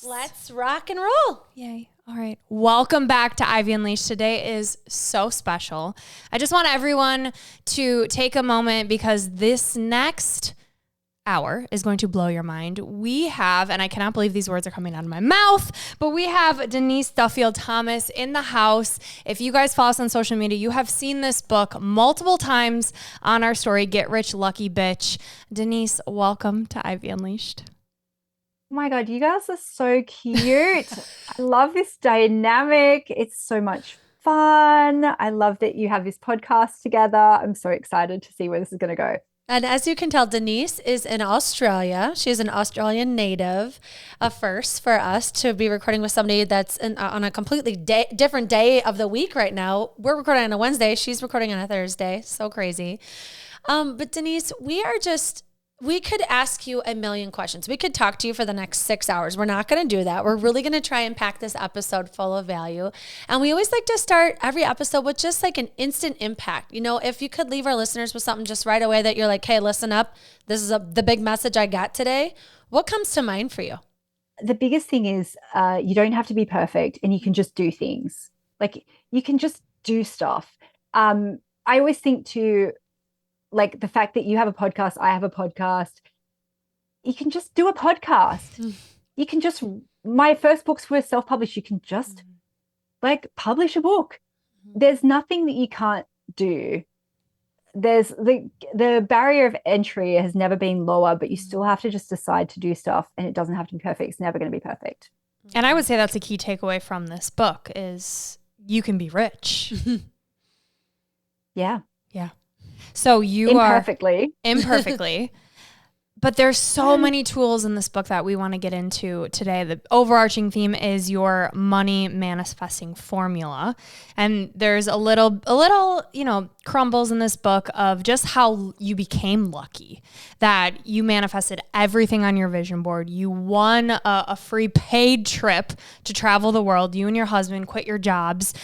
Yes. Let's rock and roll. Yay. All right. Welcome back to Ivy Unleashed. Today is so special. I just want everyone to take a moment because this next hour is going to blow your mind. We have, and I cannot believe these words are coming out of my mouth, but we have Denise Duffield-Thomas in the house. If you guys follow us on social media, you have seen this book multiple times on our story, Get Rich Lucky Bitch. Denise, welcome to Ivy Unleashed. Oh my God, you guys are so cute. I love this dynamic. It's so much fun. I love that you have this podcast together. I'm so excited to see where this is going to go. And as you can tell, Denise is in Australia. She's an Australian native. A first for us to be recording with somebody that's on a completely different day of the week right now. We're recording on a Wednesday. She's recording on a Thursday. So crazy. But Denise, we could ask you a million questions. We could talk to you for the next 6 hours. We're not going to do that. We're really going to try and pack this episode full of value. And we always like to start every episode with just like an instant impact. You know, if you could leave our listeners with something just right away that you're like, hey, listen up. This is the big message I got today. What comes to mind for you? The biggest thing is you don't have to be perfect and you can just do things. Like you can just do stuff. I always think too, like the fact that you have a podcast, I have a podcast, you can just do a podcast. You can just, my first books were self-published. You can just like publish a book. There's nothing that you can't do. There's the barrier of entry has never been lower, but you still have to just decide to do stuff and it doesn't have to be perfect. It's never going to be perfect. And I would say that's a key takeaway from this book is you can be rich. Yeah. Yeah. So you imperfectly, but there's so many tools in this book that we want to get into today. The overarching theme is your money manifesting formula. And there's a little, crumbles in this book of just how you became lucky, that you manifested everything on your vision board. You won a free paid trip to travel the world. You and your husband quit your jobs.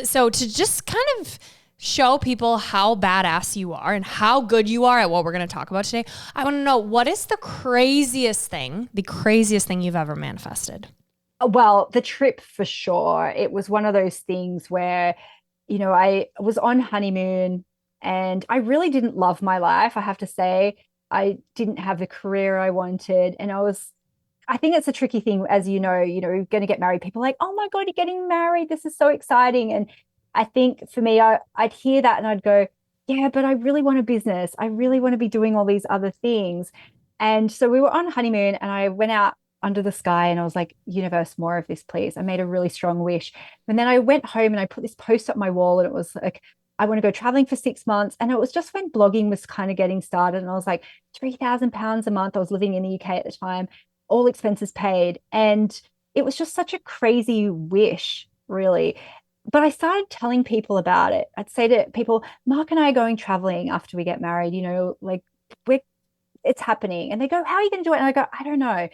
So to just kind of show people how badass you are and how good you are at what we're going to talk about today, I want to know, what is the craziest thing you've ever manifested? Well, the trip for sure. It was one of those things where, I was on honeymoon and I really didn't love my life. I have to say, I didn't have the career I wanted. And I think it's a tricky thing, as you're going to get married. People are like, oh my God, you're getting married. This is so exciting. And I think for me, I'd hear that and I'd go, yeah, but I really want a business. I really want to be doing all these other things. And so we were on honeymoon and I went out under the sky and I was like, universe, more of this, please. I made a really strong wish. And then I went home and I put this post up my wall and it was like, I want to go traveling for 6 months. And it was just when blogging was kind of getting started. And I was like, £3,000 a month. I was living in the UK at the time, all expenses paid. And it was just such a crazy wish, really. But I started telling people about it. I'd say to people, Mark and I are going traveling after we get married, it's happening. And they go, how are you going to do it? And I go, I don't know.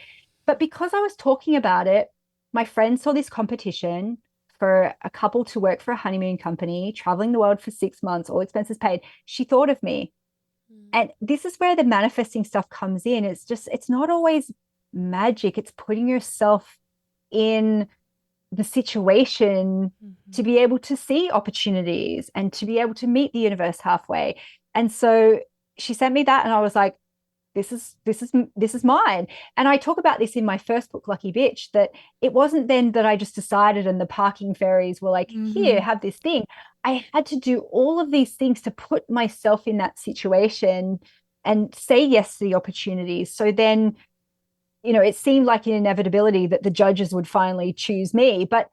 But because I was talking about it, my friend saw this competition for a couple to work for a honeymoon company, traveling the world for 6 months, all expenses paid. She thought of me. And this is where the manifesting stuff comes in. It's not always magic. It's putting yourself in the situation to be able to see opportunities and to be able to meet the universe halfway. And so she sent me that and I was like, this is mine. And I talk about this in my first book, Lucky Bitch, that it wasn't then that I just decided and the parking fairies were like, here, have this thing. I had to do all of these things to put myself in that situation and say yes to the opportunities. So then, it seemed like an inevitability that the judges would finally choose me, but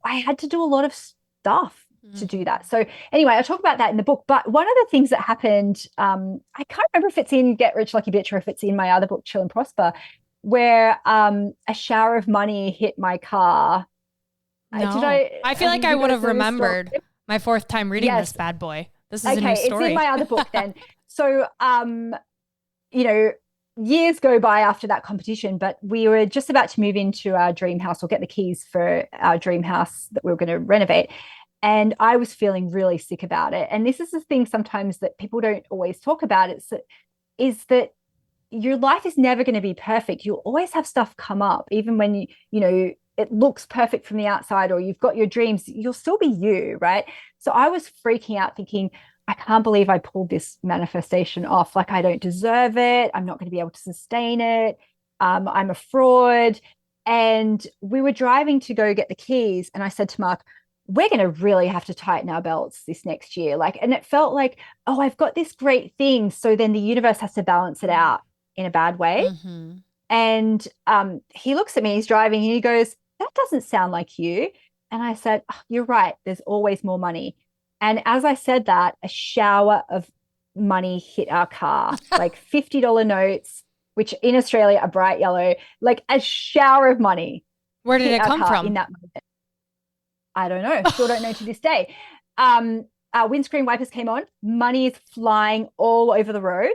I had to do a lot of stuff to do that. So anyway, I talk about that in the book, but one of the things that happened, I can't remember if it's in Get Rich Lucky Bitch or if it's in my other book, Chill and Prosper, where a shower of money hit my car. No. I feel like I would have remembered my fourth time reading this bad boy. This is a new story. It's in my other book then. So, years go by after that competition, but we were just about to move into our dream house or get the keys for our dream house that we were going to renovate. And I was feeling really sick about it. And this is the thing sometimes that people don't always talk about, is that your life is never going to be perfect. You'll always have stuff come up, even when you know, it looks perfect from the outside, or you've got your dreams, you'll still be you, right? So I was freaking out thinking, I can't believe I pulled this manifestation off. Like, I don't deserve it. I'm not going to be able to sustain it. I'm a fraud. And we were driving to go get the keys. And I said to Mark, we're going to really have to tighten our belts this next year. Like, and it felt like, oh, I've got this great thing. So then the universe has to balance it out in a bad way. Mm-hmm. And he looks at me, he's driving, and he goes, that doesn't sound like you. And I said, oh, you're right. There's always more money. And as I said that, a shower of money hit our car, like $50 notes, which in Australia are bright yellow, like a shower of money. Where did it come from? In that moment. I don't know. Still don't know to this day. Our windscreen wipers came on. Money is flying all over the road.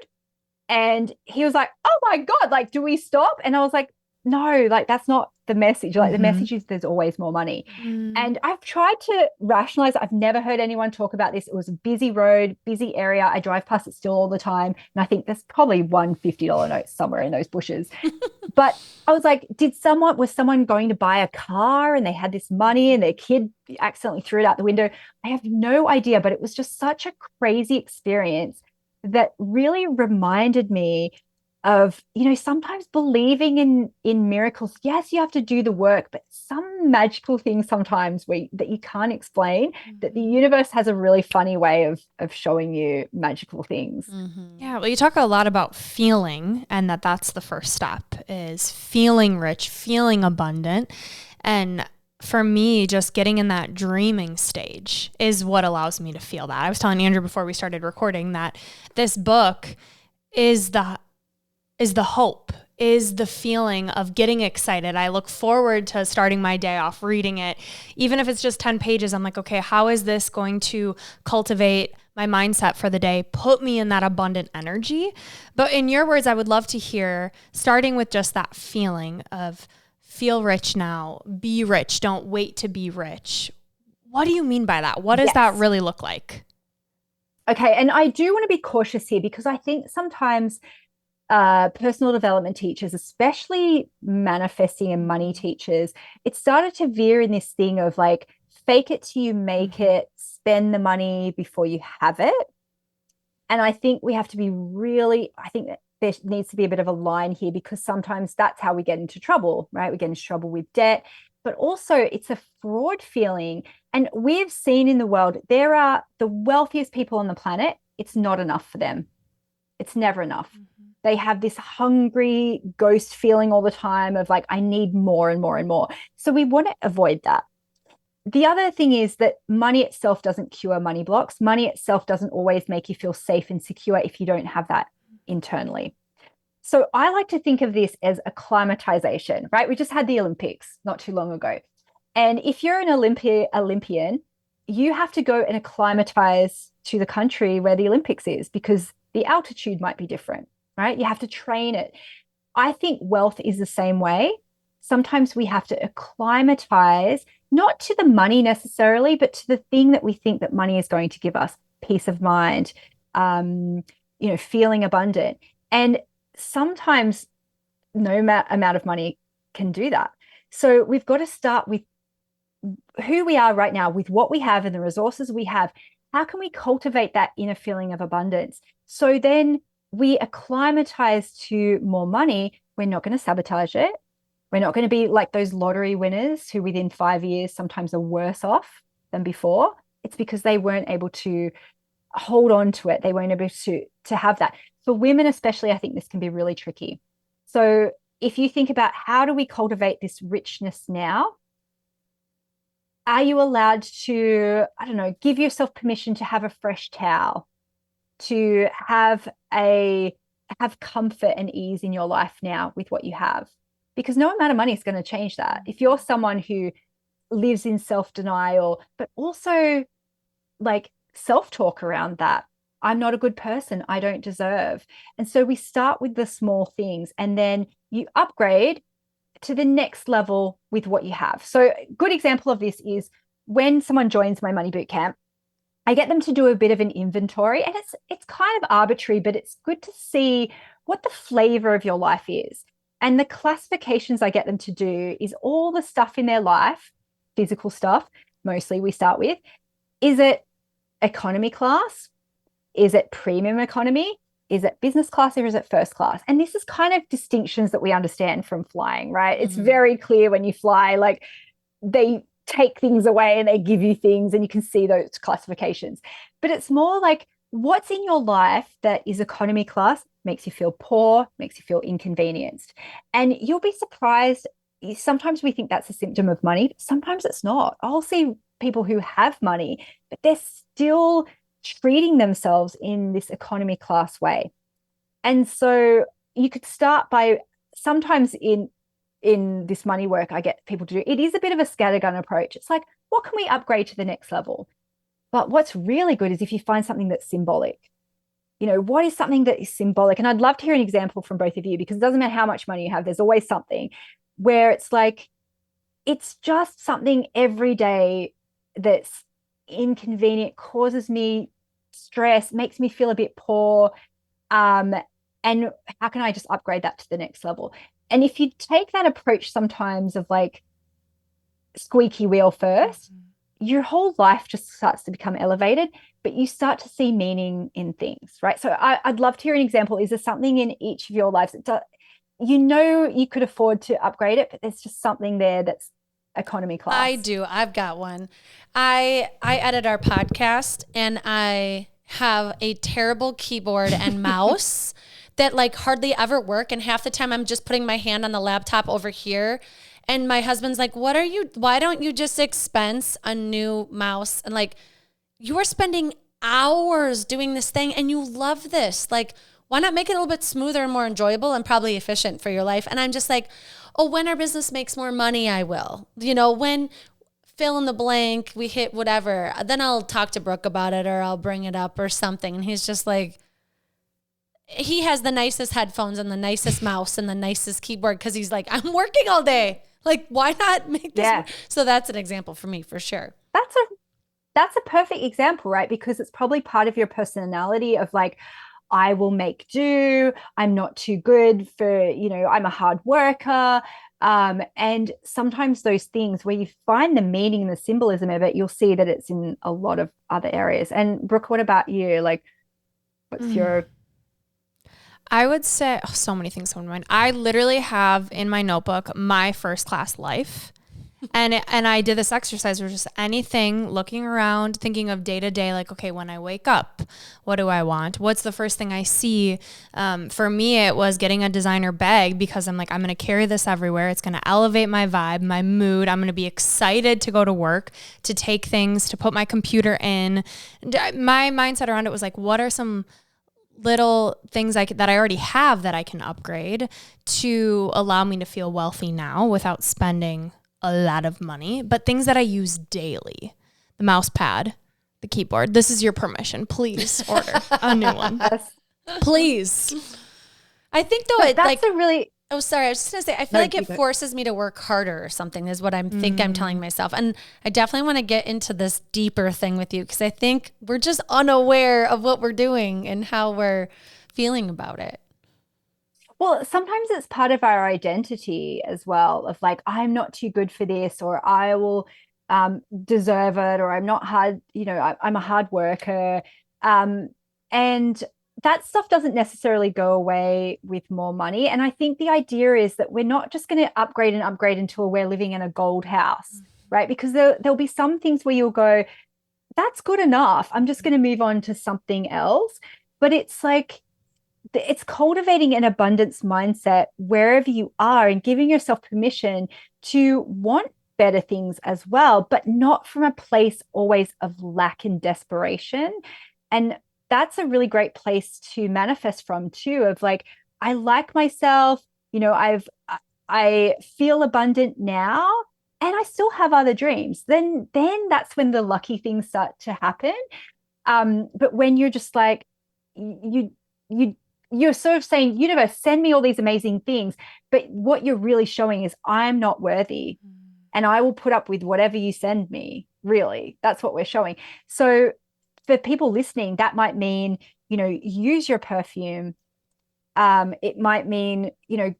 And he was like, oh my God, like, do we stop? And I was like, no, like, that's not the message. Like, the message is there's always more money. And I've tried to rationalize. I've never heard anyone talk about this. It was a busy road, busy area. I drive past it still all the time. And I think there's probably one $50 note somewhere in those bushes. But I was like, was someone going to buy a car and they had this money and their kid accidentally threw it out the window? I have no idea, but it was just such a crazy experience that really reminded me of, you know, sometimes believing in miracles. Yes, you have to do the work, but some magical things sometimes that you can't explain, that the universe has a really funny way of showing you magical things. Yeah, well, you talk a lot about feeling, and that's the first step, is feeling rich, feeling abundant. And for me, just getting in that dreaming stage is what allows me to feel that. I was telling Andrew before we started recording that this book is the hope, is the feeling of getting excited. I look forward to starting my day off reading it. Even if it's just 10 pages, I'm like, okay, how is this going to cultivate my mindset for the day, put me in that abundant energy? But in your words, I would love to hear, starting with just that feeling of feel rich now, be rich, don't wait to be rich. What do you mean by that? What does that really look like? Okay, and I do want to be cautious here, because I think sometimes personal development teachers, especially manifesting and money teachers, it started to veer in this thing of like, fake it till you make it, spend the money before you have it. And I think we have to be I think that there needs to be a bit of a line here, because sometimes that's how we get into trouble, right? We get into trouble with debt, but also it's a fraud feeling. And we've seen in the world, there are the wealthiest people on the planet. It's not enough for them. It's never enough. They have this hungry ghost feeling all the time of like, I need more and more and more. So we want to avoid that. The other thing is that money itself doesn't cure money blocks. Money itself doesn't always make you feel safe and secure if you don't have that internally. So I like to think of this as acclimatization, right? We just had the Olympics not too long ago. And if you're an Olympian, you have to go and acclimatize to the country where the Olympics is, because the altitude might be different, right? You have to train it. I think wealth is the same way. Sometimes we have to acclimatize, not to the money necessarily, but to the thing that we think that money is going to give us: peace of mind, feeling abundant. And sometimes no amount of money can do that. So we've got to start with who we are right now, with what we have and the resources we have. How can we cultivate that inner feeling of abundance? So then we acclimatize to more money. We're not going to sabotage it. We're not going to be like those lottery winners who within 5 years sometimes are worse off than before. It's because they weren't able to hold on to it. They weren't able to have that. For women especially, I think this can be really tricky. So if you think about, how do we cultivate this richness now? Are you allowed to, I don't know, give yourself permission to have a fresh towel, to have comfort and ease in your life now with what you have? Because no amount of money is going to change that. If you're someone who lives in self-denial, but also like self-talk around that, I'm not a good person, I don't deserve. And so we start with the small things, and then you upgrade to the next level with what you have. So a good example of this is when someone joins my money boot camp, I get them to do a bit of an inventory, and it's kind of arbitrary, but it's good to see what the flavor of your life is. And the classifications I get them to do is all the stuff in their life, physical stuff, mostly we start with. Is it economy class? Is it premium economy? Is it business class or is it first class? And this is kind of distinctions that we understand from flying, right? Mm-hmm. It's very clear when you fly, like they take things away and they give you things and you can see those classifications. But it's more like what's in your life that is economy class makes you feel poor, makes you feel inconvenienced. And you'll be surprised. Sometimes we think that's a symptom of money, but sometimes it's not. I'll see people who have money, but they're still treating themselves in this economy class way. And so you could start by sometimes in this money work I get people to do, it is a bit of a scattergun approach. It's like, what can we upgrade to the next level? But what's really good is if you find something that's symbolic. You know, what is something that is symbolic? And I'd love to hear an example from both of you, because it doesn't matter how much money you have, there's always something where it's like, it's just something every day that's inconvenient, causes me stress, makes me feel a bit poor. And how can I just upgrade that to the next level? And if you take that approach sometimes of like squeaky wheel first, your whole life just starts to become elevated, but you start to see meaning in things, right? So I'd love to hear an example. Is there something in each of your lives that you know you could afford to upgrade it, but there's just something there that's economy class? I do. I've got one. I edit our podcast and I have a terrible keyboard and mouse that like hardly ever work. And half the time I'm just putting my hand on the laptop over here. And my husband's like, why don't you just expense a new mouse? And like, you are spending hours doing this thing and you love this. Like, why not make it a little bit smoother and more enjoyable and probably efficient for your life? And I'm just like, oh, when our business makes more money, I will. You know, when fill in the blank, we hit whatever, then I'll talk to Brooke about it or I'll bring it up or something. And he's just like, he has the nicest headphones and the nicest mouse and the nicest keyboard because he's like, I'm working all day. Like, why not make this? Yeah. So that's an example for me, for sure. That's a perfect example, right? Because it's probably part of your personality of like, I will make do. I'm not too good for, you know, I'm a hard worker. And sometimes those things where you find the meaning and the symbolism of it, you'll see that it's in a lot of other areas. And Brooke, what about you? Like, what's your... I would say so many things come to mind. I literally have in my notebook my first class life. And I did this exercise where just anything, looking around, thinking of day to day, like, okay, when I wake up, what do I want? What's the first thing I see? For me, it was getting a designer bag because I'm like, I'm going to carry this everywhere. It's going to elevate my vibe, my mood. I'm going to be excited to go to work, to take things, to put my computer in. My mindset around it was like, what are some little things that I already have that I can upgrade to allow me to feel wealthy now without spending a lot of money, but things that I use daily. The mouse pad, the keyboard. This is your permission. Please order a new one. Please. I think though, I was just going to say, I feel like it forces me to work harder or something is what I'm telling myself. And I definitely want to get into this deeper thing with you because I think we're just unaware of what we're doing and how we're feeling about it. Well, sometimes it's part of our identity as well of like, I'm not too good for this, or I will deserve it, or I'm not hard, you know, I'm a hard worker. And that stuff doesn't necessarily go away with more money. And I think the idea is that we're not just going to upgrade until we're living in a gold house, right? Because there'll be some things where you'll go, that's good enough. I'm just going to move on to something else. But it's like, it's cultivating an abundance mindset wherever you are and giving yourself permission to want better things as well, but not from a place always of lack and desperation. And that's a really great place to manifest from too, of like, I like myself, you know, I feel abundant now and I still have other dreams. Then that's when the lucky things start to happen. But when you're just like, you're sort of saying, universe, send me all these amazing things. But what you're really showing is I'm not worthy and I will put up with whatever you send me. Really, that's what we're showing. So for people listening, that might mean, use your perfume. It might mean,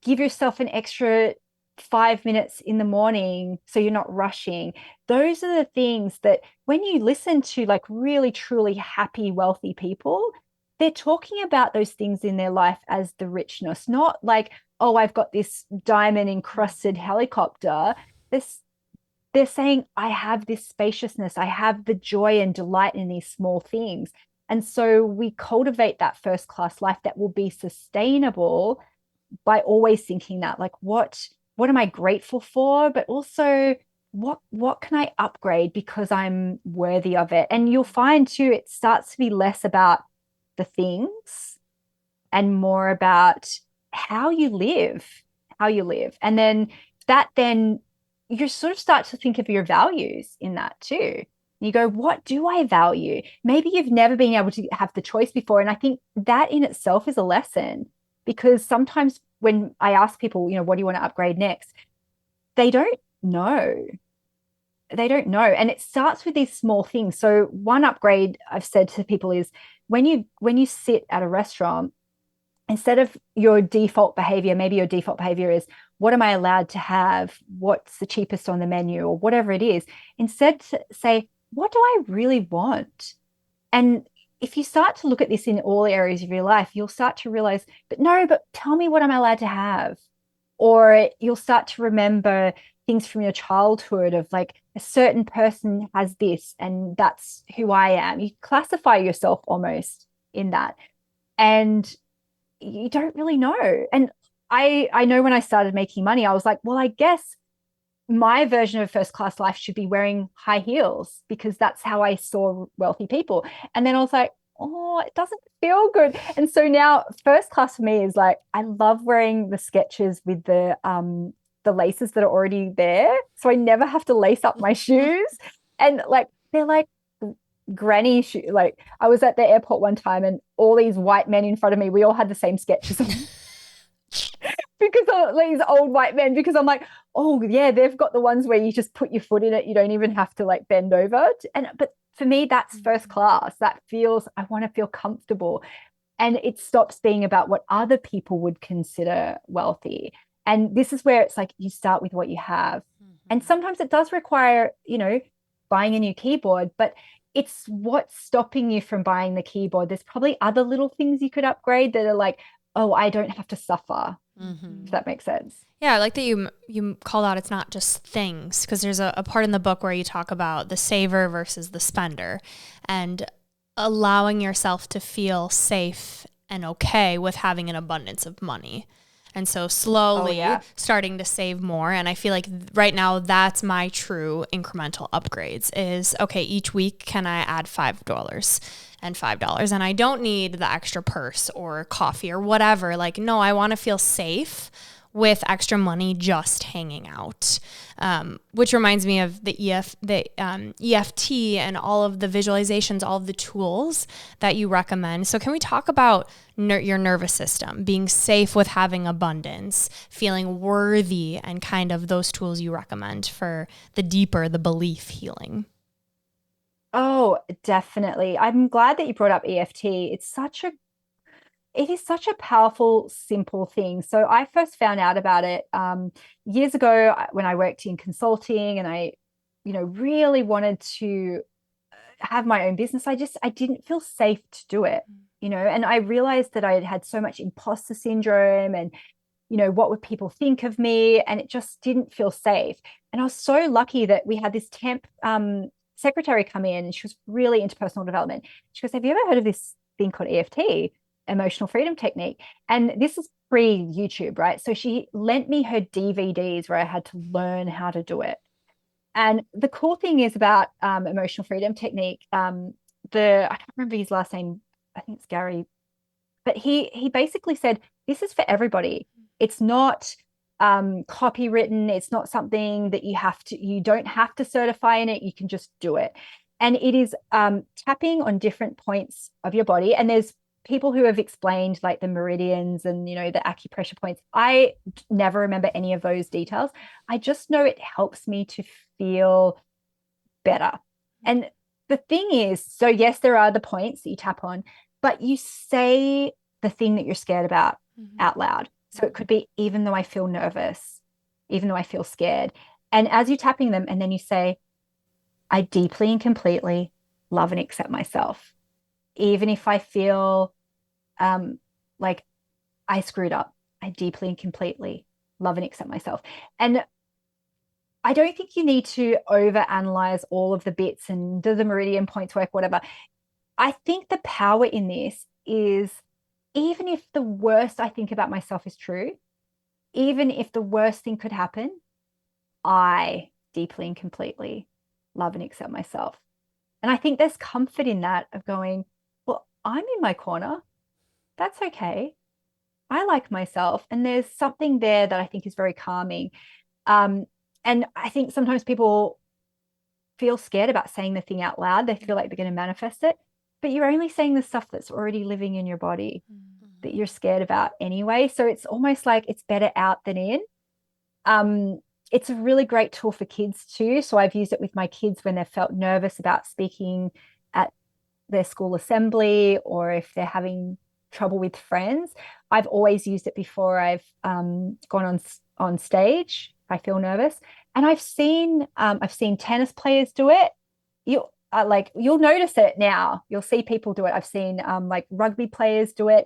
give yourself an extra 5 minutes in the morning so you're not rushing. Those are the things that when you listen to like really, truly happy, wealthy people, they're talking about those things in their life as the richness, not like, oh, I've got this diamond encrusted helicopter. This They're saying, I have this spaciousness, I have the joy and delight in these small things. And so we cultivate that first class life that will be sustainable by always thinking that, like, what am I grateful for? But also, what can I upgrade because I'm worthy of it? And you'll find too, it starts to be less about the things and more about how you live, And then you sort of start to think of your values in that too. You go, what do I value? Maybe you've never been able to have the choice before. And I think that in itself is a lesson, because sometimes when I ask people, what do you want to upgrade next? They don't know. And it starts with these small things. So one upgrade I've said to people is when you sit at a restaurant, instead of your default behavior, maybe your default behavior is, what am I allowed to have? What's the cheapest on the menu, or whatever it is? Instead, say, what do I really want? And if you start to look at this in all areas of your life, you'll start to realize, but tell me, what am I allowed to have? Or you'll start to remember things from your childhood of like, a certain person has this and that's who I am. You classify yourself almost in that. And you don't really know. And I know when I started making money, I was like, well, I guess my version of first class life should be wearing high heels, because that's how I saw wealthy people. And then I was like, oh, it doesn't feel good. And so now first class for me is like, I love wearing the Skechers with the laces that are already there. So I never have to lace up my shoes. And like, they're like granny shoe. Like, I was at the airport one time and all these white men in front of me, we all had the same Skechers on. Because of these old white men, because I'm like, oh yeah, they've got the ones where you just put your foot in it, you don't even have to like bend over. But for me, that's first class. That feels, I want to feel comfortable. And it stops being about what other people would consider wealthy. And this is where it's like, you start with what you have. And sometimes it does require, buying a new keyboard, but it's what's stopping you from buying the keyboard. There's probably other little things you could upgrade that are like, oh, I don't have to suffer. If that makes sense. Yeah, I like that you called out it's not just things, because there's a part in the book where you talk about the saver versus the spender, and allowing yourself to feel safe and okay with having an abundance of money. And so slowly starting to save more. And I feel like right now that's my true incremental upgrades is, okay, each week can I add $5 and $5? And I don't need the extra purse or coffee or whatever. Like, no, I want to feel safe with extra money just hanging out, which reminds me of the EFT and all of the visualizations, all of the tools that you recommend. So can we talk about your nervous system, being safe with having abundance, feeling worthy, and kind of those tools you recommend for the deeper, the belief healing? Oh, definitely. I'm glad that you brought up EFT. It is such a powerful, simple thing. So I first found out about it years ago when I worked in consulting, and I, really wanted to have my own business. I didn't feel safe to do it, and I realized that I had had so much imposter syndrome and, what would people think of me? And it just didn't feel safe. And I was so lucky that we had this temp secretary come in, and she was really into personal development. She goes, have you ever heard of this thing called EFT? Emotional freedom technique. And this is pre-YouTube, right? So she lent me her DVDs where I had to learn how to do it. And the cool thing is about emotional freedom technique, I can't remember his last name, I think it's Gary, but he basically said, this is for everybody. It's not copywritten. It's not something that you don't have to certify in it. You can just do it. And it is tapping on different points of your body. And there's people who have explained like the meridians and, the acupressure points. I never remember any of those details. I just know it helps me to feel better. And the thing is, so yes, there are the points that you tap on, but you say the thing that you're scared about out loud. So it could be, even though I feel nervous, even though I feel scared. And as you're tapping them, and then you say, I deeply and completely love and accept myself. Even if I feel like I screwed up, I deeply and completely love and accept myself. And I don't think you need to overanalyze all of the bits and do the meridian points work, whatever. I think the power in this is, even if the worst I think about myself is true, even if the worst thing could happen, I deeply and completely love and accept myself. And I think there's comfort in that, of going, well, I'm in my corner. That's okay. I like myself. And there's something there that I think is very calming. And I think sometimes people feel scared about saying the thing out loud. They feel like they're going to manifest it, but you're only saying the stuff that's already living in your body that you're scared about anyway. So it's almost like it's better out than in. It's a really great tool for kids too. So I've used it with my kids when they've felt nervous about speaking at their school assembly, or if they're having trouble with friends. I've always used it before I've gone on stage. I feel nervous, and I've seen tennis players do it. You'll notice it now. You'll see people do it. I've seen like rugby players do it.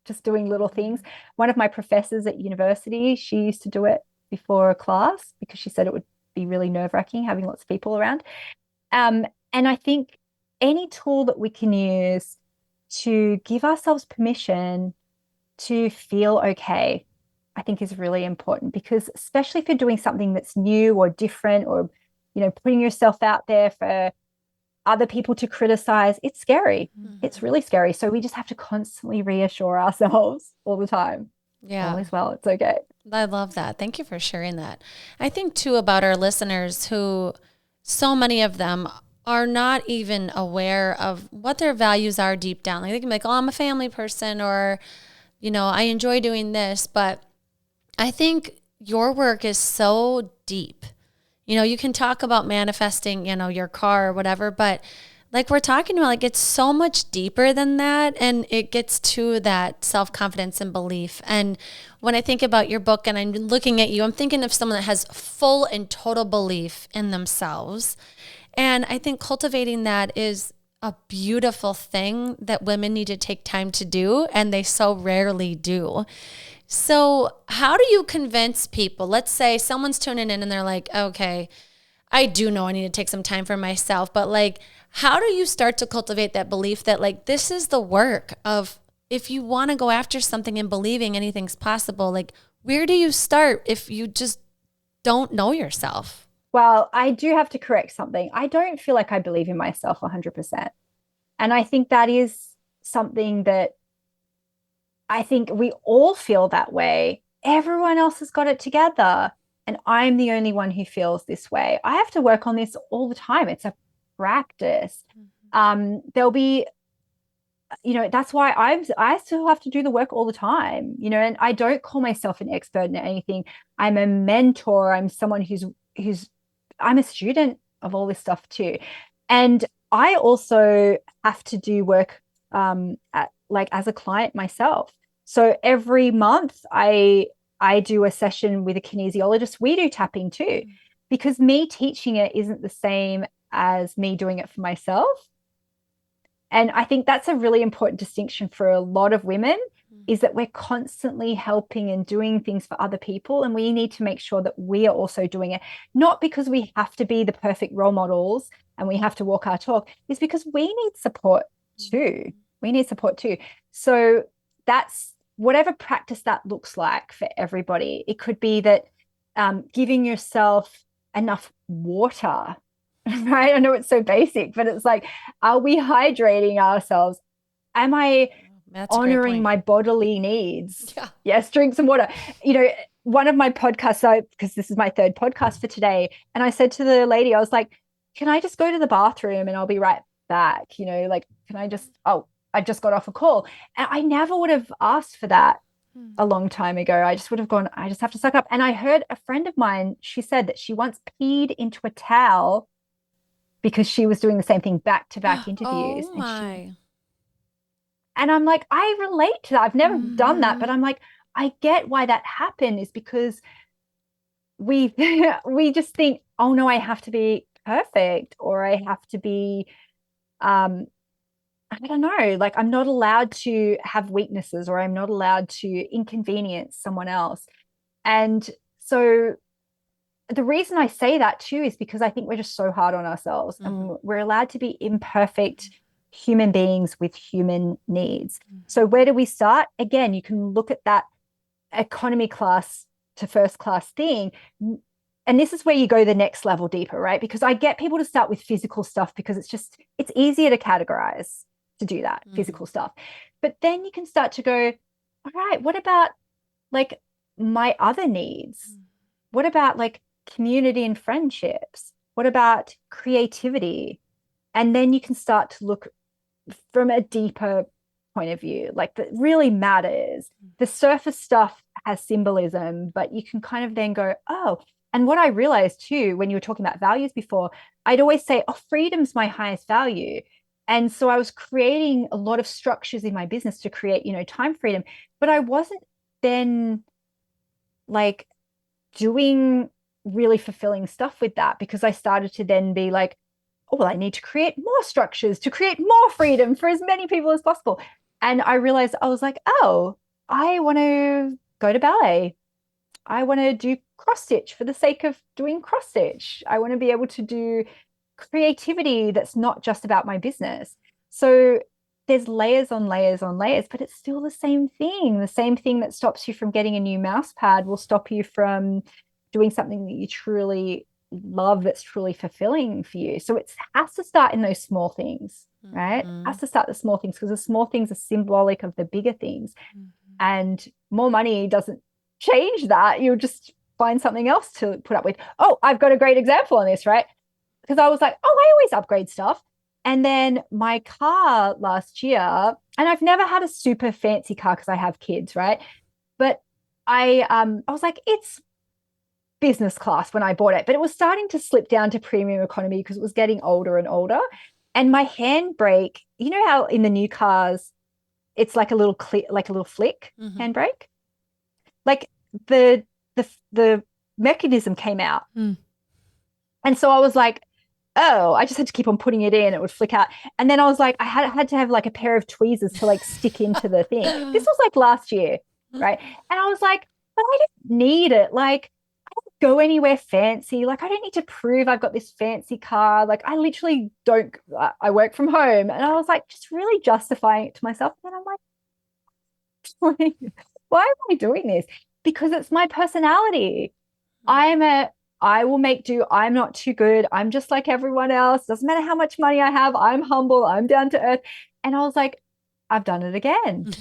Just doing little things. One of my professors at university, she used to do it before a class because she said it would be really nerve-wracking having lots of people around. And I think any tool that we can use to give ourselves permission to feel okay, I think is really important, because especially if you're doing something that's new or different, or, putting yourself out there for other people to criticize, it's scary. It's really scary. So we just have to constantly reassure ourselves all the time. Yeah. All is well. It's okay. I love that. Thank you for sharing that. I think too about our listeners, who so many of them are not even aware of what their values are deep down. Like they can be like, oh, I'm a family person, or, I enjoy doing this. But I think your work is so deep. You can talk about manifesting, your car or whatever, but like we're talking about, like it's so much deeper than that. And it gets to that self-confidence and belief. And when I think about your book and I'm looking at you, I'm thinking of someone that has full and total belief in themselves. And I think cultivating that is a beautiful thing that women need to take time to do, and they so rarely do. So how do you convince people? Let's say someone's tuning in and they're like, okay, I do know I need to take some time for myself, but like, how do you start to cultivate that belief that like, this is the work of, if you want to go after something and believing anything's possible, like where do you start if you just don't know yourself? Well, I do have to correct something. I don't feel like I believe in myself 100%. And I think that is something that I think we all feel that way. Everyone else has got it together, and I'm the only one who feels this way. I have to work on this all the time. It's a practice. There'll be, that's why I still have to do the work all the time, and I don't call myself an expert in anything. I'm a mentor. I'm someone who's I'm a student of all this stuff too. And I also have to do work as a client myself. So every month I do a session with a kinesiologist. We do tapping too, because me teaching it isn't the same as me doing it for myself. And I think that's a really important distinction for a lot of women, is that we're constantly helping and doing things for other people. And we need to make sure that we are also doing it, not because we have to be the perfect role models and we have to walk our talk, is because we need support too. We need support too. So that's whatever practice that looks like for everybody. It could be that giving yourself enough water, right? I know it's so basic, but it's like, are we hydrating ourselves? Am I honoring my bodily needs? Yeah. Yes, drink some water. One of my podcasts, because this is my third podcast for today, and I said to the lady, I was like, can I just go to the bathroom and I'll be right back? Can I just, I just got off a call. And I never would have asked for that a long time ago. I just would have gone, I just have to suck up. And I heard a friend of mine, she said that she once peed into a towel because she was doing the same thing, back-to-back interviews. Oh my. And I'm like, I relate to that. I've never done that, but I'm like, I get why that happened, is because we we just think, oh no, I have to be perfect, or I have to be I don't know, like I'm not allowed to have weaknesses, or I'm not allowed to inconvenience someone else. And so the reason I say that too is because I think we're just so hard on ourselves, and we're allowed to be imperfect human beings with human needs. So where do we start? Again, you can look at that economy class to first class thing. And this is where you go the next level deeper, right? Because I get people to start with physical stuff because it's easier to categorize, to do that physical stuff. But then you can start to go, all right, what about like my other needs? What about like community and friendships? What about creativity? And then you can start to look from a deeper point of view, like that really matters. The surface stuff has symbolism, but you can kind of then go, oh, and what I realized too, when you were talking about values before, I'd always say, oh, freedom's my highest value. And so I was creating a lot of structures in my business to create, time freedom, but I wasn't then like doing really fulfilling stuff with that, because I started to then be like, oh, well, I need to create more structures to create more freedom for as many people as possible. And I realized, I was like, oh, I want to go to ballet. I want to do cross stitch for the sake of doing cross stitch. I want to be able to do creativity that's not just about my business. So there's layers on layers on layers, but it's still the same thing. The same thing that stops you from getting a new mouse pad will stop you from doing something that you truly love, that's truly fulfilling for you. So it has to start in those small things, right? It has to start the small things, because the small things are symbolic of the bigger things. And more money doesn't change that. You'll just find something else to put up with. Oh, I've got a great example on this, right? Because I was like, oh, I always upgrade stuff. And then my car last year, and I've never had a super fancy car because I have kids, right? But I was like, it's business class when I bought it, but it was starting to slip down to premium economy because it was getting older and older. And my handbrake, you know how in the new cars, it's like a little like a little flick handbrake, like the mechanism came out. And so I was like, oh, I just had to keep on putting it in, it would flick out. And then I was like, I had to have like a pair of tweezers to like stick into the thing. This was like last year, right? And I was like, but I don't need it. Like, I don't go anywhere fancy. Like, I don't need to prove I've got this fancy car. Like, I literally don't, I work from home. And I was like, just really justifying it to myself. And I'm like, why am I doing this? Because it's my personality. I will make do. I'm not too good. I'm just like everyone else. Doesn't matter how much money I have. I'm humble. I'm down to earth. And I was like, I've done it again.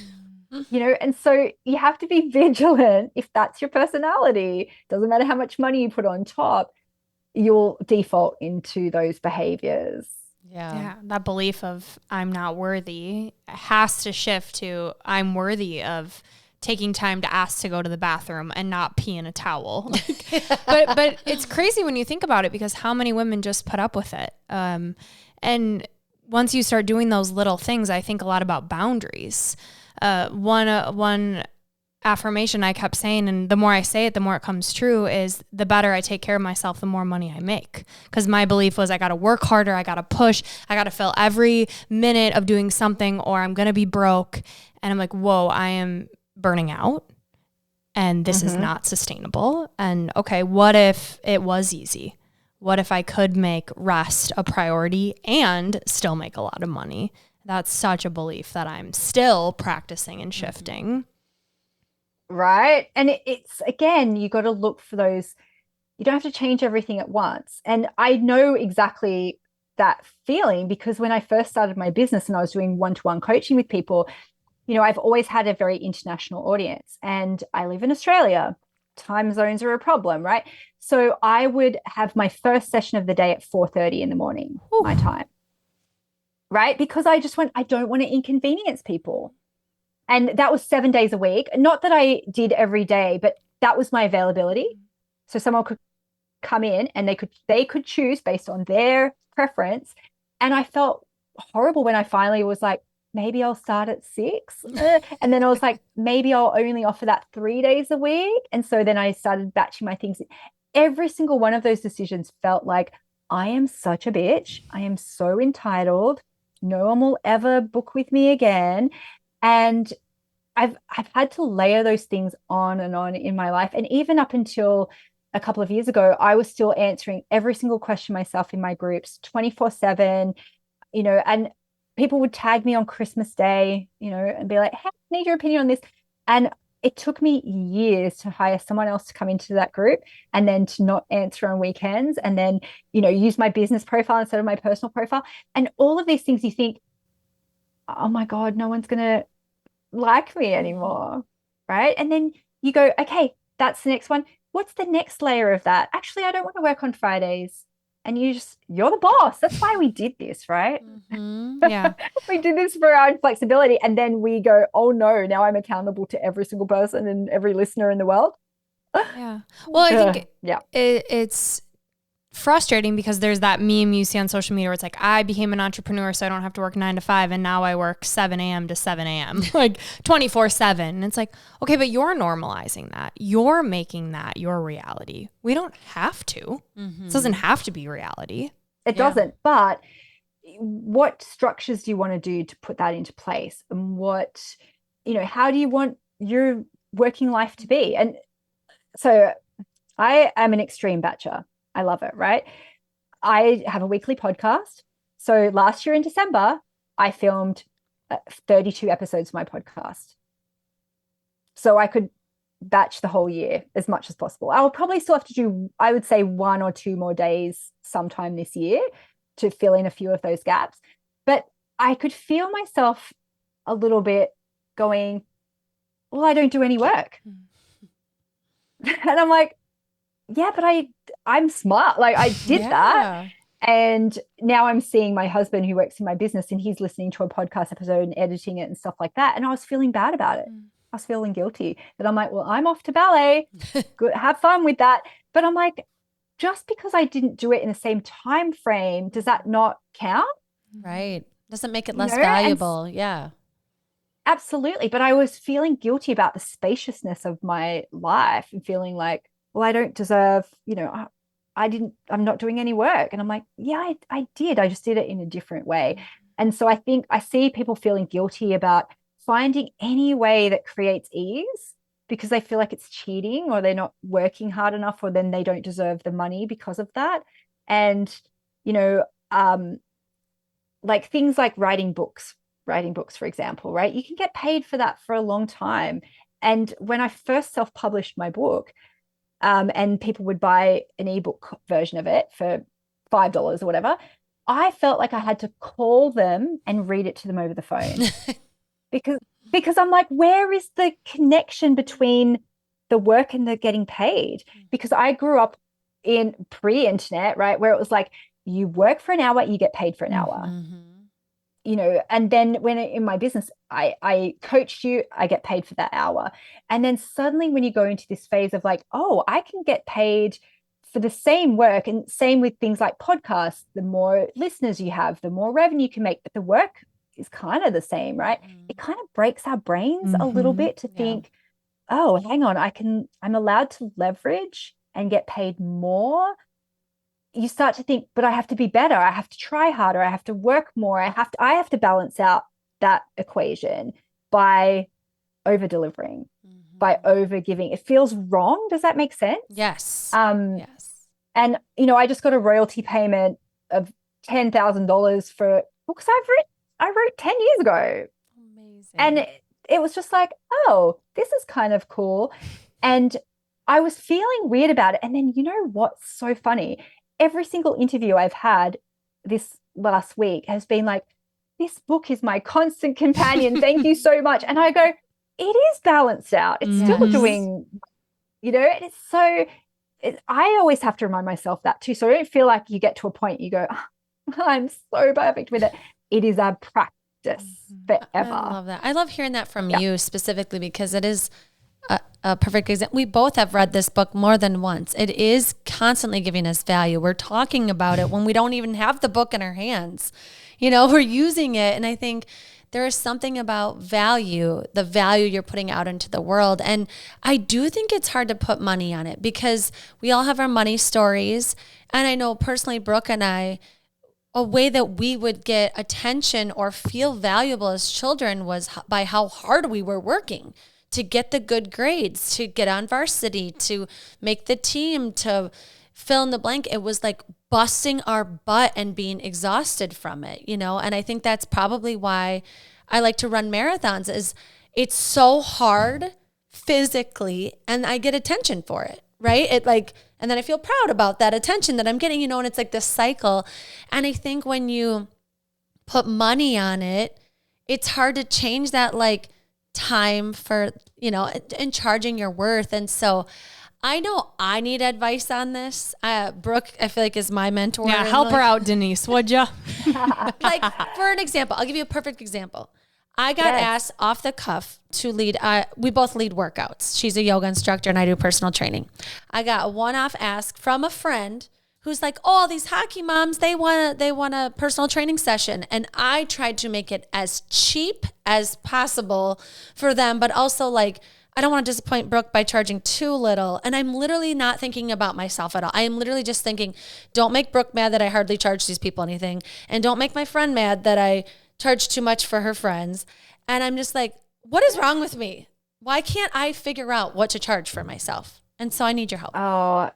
And so you have to be vigilant. If that's your personality, doesn't matter how much money you put on top, you'll default into those behaviors. Yeah. That belief of I'm not worthy has to shift to I'm worthy of taking time to ask to go to the bathroom and not pee in a towel. But it's crazy when you think about it, because how many women just put up with it? And once you start doing those little things, I think a lot about boundaries. One affirmation I kept saying, and the more I say it, the more it comes true, is the better I take care of myself, the more money I make. Because my belief was I got to work harder, I got to push, I got to fill every minute of doing something or I'm going to be broke. And I'm like, whoa, I am burning out and this is not sustainable. And okay, what if it was easy? What if I could make rest a priority and still make a lot of money? That's such a belief that I'm still practicing and shifting. Right. And it's, again, you got to look for those. You don't have to change everything at once. And I know exactly that feeling, because when I first started my business and I was doing one-to-one coaching with people, I've always had a very international audience, and I live in Australia. Time zones are a problem, right? So I would have my first session of the day at 4:30 in the morning, my time, right? Because I don't want to inconvenience people. And that was 7 days a week. Not that I did every day, but that was my availability. So someone could come in and they could choose based on their preference. And I felt horrible when I finally was like, maybe I'll start at 6. And then I was like, maybe I'll only offer that 3 days a week. And so then I started batching my things. Every single one of those decisions felt like, I am such a bitch. I am so entitled. No one will ever book with me again. And I've had to layer those things on and on in my life. And even up until a couple of years ago, I was still answering every single question myself in my groups 24/7, and people would tag me on Christmas Day, and be like, hey, I need your opinion on this. And it took me years to hire someone else to come into that group and then to not answer on weekends and then, use my business profile instead of my personal profile. And all of these things you think, oh my God, no one's going to like me anymore. Right. And then you go, okay, that's the next one. What's the next layer of that? Actually, I don't want to work on Fridays. And you're the boss. That's why we did this, right? Mm-hmm. Yeah. We did this for our own flexibility. And then we go, oh no, now I'm accountable to every single person and every listener in the world. Yeah. Well, I think it's frustrating because there's that meme you see on social media where it's like, I became an entrepreneur so I don't have to work 9 to 5 and now I work 7 a.m. to 7 a.m. like 24/7. And it's like, okay, but you're normalizing that. You're making that your reality. We don't have to. Mm-hmm. This doesn't have to be reality. It doesn't. But what structures do you want to do to put that into place? And how do you want your working life to be? And so I am an extreme batcher. I love it, right? I have a weekly podcast. So last year in December, I filmed 32 episodes of my podcast. So I could batch the whole year as much as possible. I'll probably still have to do, I would say, 1 or 2 more days sometime this year to fill in a few of those gaps. But I could feel myself a little bit going, well, I don't do any work. And I'm like, yeah, but I'm smart. Like I did that. And now I'm seeing my husband who works in my business and he's listening to a podcast episode and editing it and stuff like that. And I was feeling bad about it. I was feeling guilty that I'm like, well, I'm off to ballet. Good, have fun with that. But I'm like, just because I didn't do it in the same time frame, does that not count? Right. Doesn't make it less valuable. Yeah. Absolutely. But I was feeling guilty about the spaciousness of my life and feeling like, well, I don't deserve, I'm not doing any work. And I'm like, yeah, I did. I just did it in a different way. And so I think I see people feeling guilty about finding any way that creates ease because they feel like it's cheating or they're not working hard enough or then they don't deserve the money because of that. And, like things like writing books, for example, right? You can get paid for that for a long time. And when I first self-published my book, and people would buy an ebook version of it for $5 or whatever, I felt like I had to call them and read it to them over the phone because I'm like, where is the connection between the work and the getting paid? Because I grew up in pre-internet, right, where it was like, you work for an hour, you get paid for an hour. Mm-hmm. And then when in my business, I coached you, I get paid for that hour. And then suddenly when you go into this phase of like, oh, I can get paid for the same work, and same with things like podcasts, the more listeners you have, the more revenue you can make, but the work is kind of the same, right? Mm-hmm. It kind of breaks our brains a little bit to think, oh, hang on, I'm allowed to leverage and get paid more. You start to think, but I have to be better. I have to try harder. I have to work more. I have to balance out that equation by over delivering, by over giving. It feels wrong. Does that make sense? Yes. Yes. And I just got a royalty payment of $10,000 for books I wrote 10 years ago. Amazing. And it was just like, oh, this is kind of cool. And I was feeling weird about it. And then what's so funny? Every single interview I've had this last week has been like, this book is my constant companion. Thank you so much. And I go, it is balanced out. It's still doing, it's so, I always have to remind myself that too. So I don't feel like you get to a point you go, oh, I'm so perfect with it. It is a practice forever. I love that. I love hearing that from you specifically because it is a perfect example. We both have read this book more than once. It is constantly giving us value. We're talking about it when we don't even have the book in our hands. We're using it. And I think there is something about value, the value you're putting out into the world. And I do think it's hard to put money on it because we all have our money stories. And I know personally, Brooke and I, a way that we would get attention or feel valuable as children was by how hard we were working to get the good grades, to get on varsity, to make the team, to fill in the blank. It was like busting our butt and being exhausted from it, And I think that's probably why I like to run marathons is it's so hard physically and I get attention for it, right? And then I feel proud about that attention that I'm getting, and it's like this cycle. And I think when you put money on it, it's hard to change that time for, and charging your worth. And so I know I need advice on this. Brooke, I feel like is my mentor. Yeah, help her out, Denise, would you? For an example, I'll give you a perfect example. I got asked off the cuff to lead, we both lead workouts. She's a yoga instructor and I do personal training. I got a one-off ask from a friend who's like, oh, these hockey moms, they want a personal training session. And I tried to make it as cheap as possible for them, but also I don't want to disappoint Brooke by charging too little. And I'm literally not thinking about myself at all. I am literally just thinking, don't make Brooke mad that I hardly charge these people anything. And don't make my friend mad that I charge too much for her friends. And I'm just like, what is wrong with me? Why can't I figure out what to charge for myself? And so I need your help. Oh,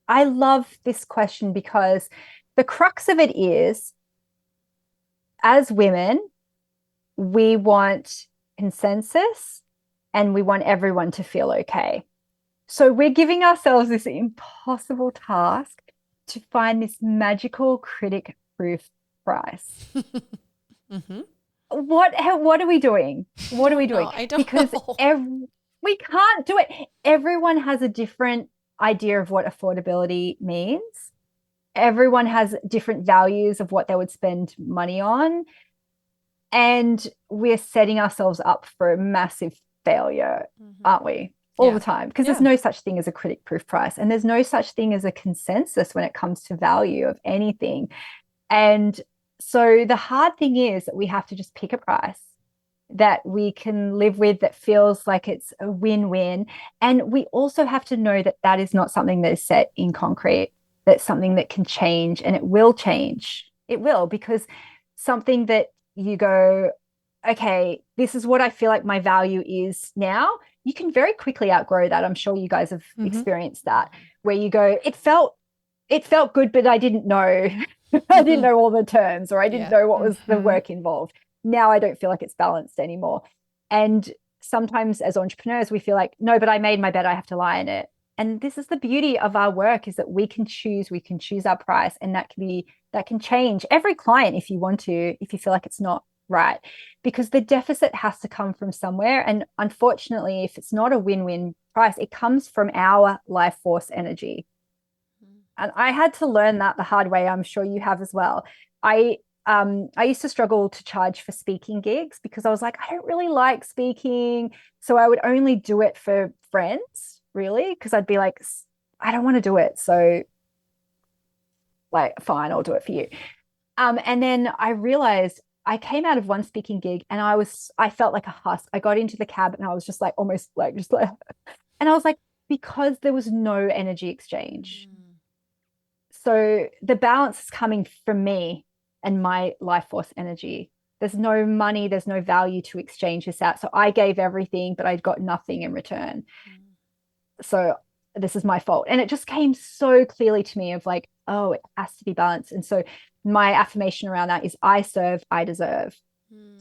I love this question because the crux of it is, as women, we want consensus and we want everyone to feel okay. So we're giving ourselves this impossible task to find this magical critic-proof price. Mm-hmm. What are we doing? What are we doing? I don't know. We can't do it. Everyone has a different idea of what affordability means. Everyone has different values of what they would spend money on. And we're setting ourselves up for a massive failure, aren't we? All the time. Because there's no such thing as a critic-proof price. And there's no such thing as a consensus when it comes to value of anything. And so the hard thing is that we have to just pick a price that we can live with, that feels like it's a win-win. And we also have to know that that is not something that is set in concrete. That's something that can change, and it will change. It will, because something that you go, okay, this is what I feel like my value is now. You can very quickly outgrow that. I'm sure you guys have experienced that, where you go, it felt good, but I didn't know. I didn't know all the terms, or I didn't know what was the work involved. Now I don't feel like it's balanced anymore. And sometimes as entrepreneurs, we feel like, no, but I made my bed, I have to lie in it. And this is the beauty of our work, is that we can choose our price, and that can change every client if you want to, if you feel like it's not right, because the deficit has to come from somewhere. And unfortunately, if it's not a win-win price, it comes from our life force energy. And I had to learn that the hard way. I'm sure you have as well. I used to struggle to charge for speaking gigs because I was like, I don't really like speaking. So I would only do it for friends, really, because I'd be like, I don't want to do it. So fine, I'll do it for you. And then I realized I came out of one speaking gig and I felt like a husk. I got into the cab and I was just almost and I was like, because there was no energy exchange. So the balance is coming from me and my life force energy. There's no money, there's no value to exchange this out. So I gave everything, but I got nothing in return. So this is my fault. And it just came so clearly to me of like, oh, it has to be balanced. And so my affirmation around that is I serve, I deserve.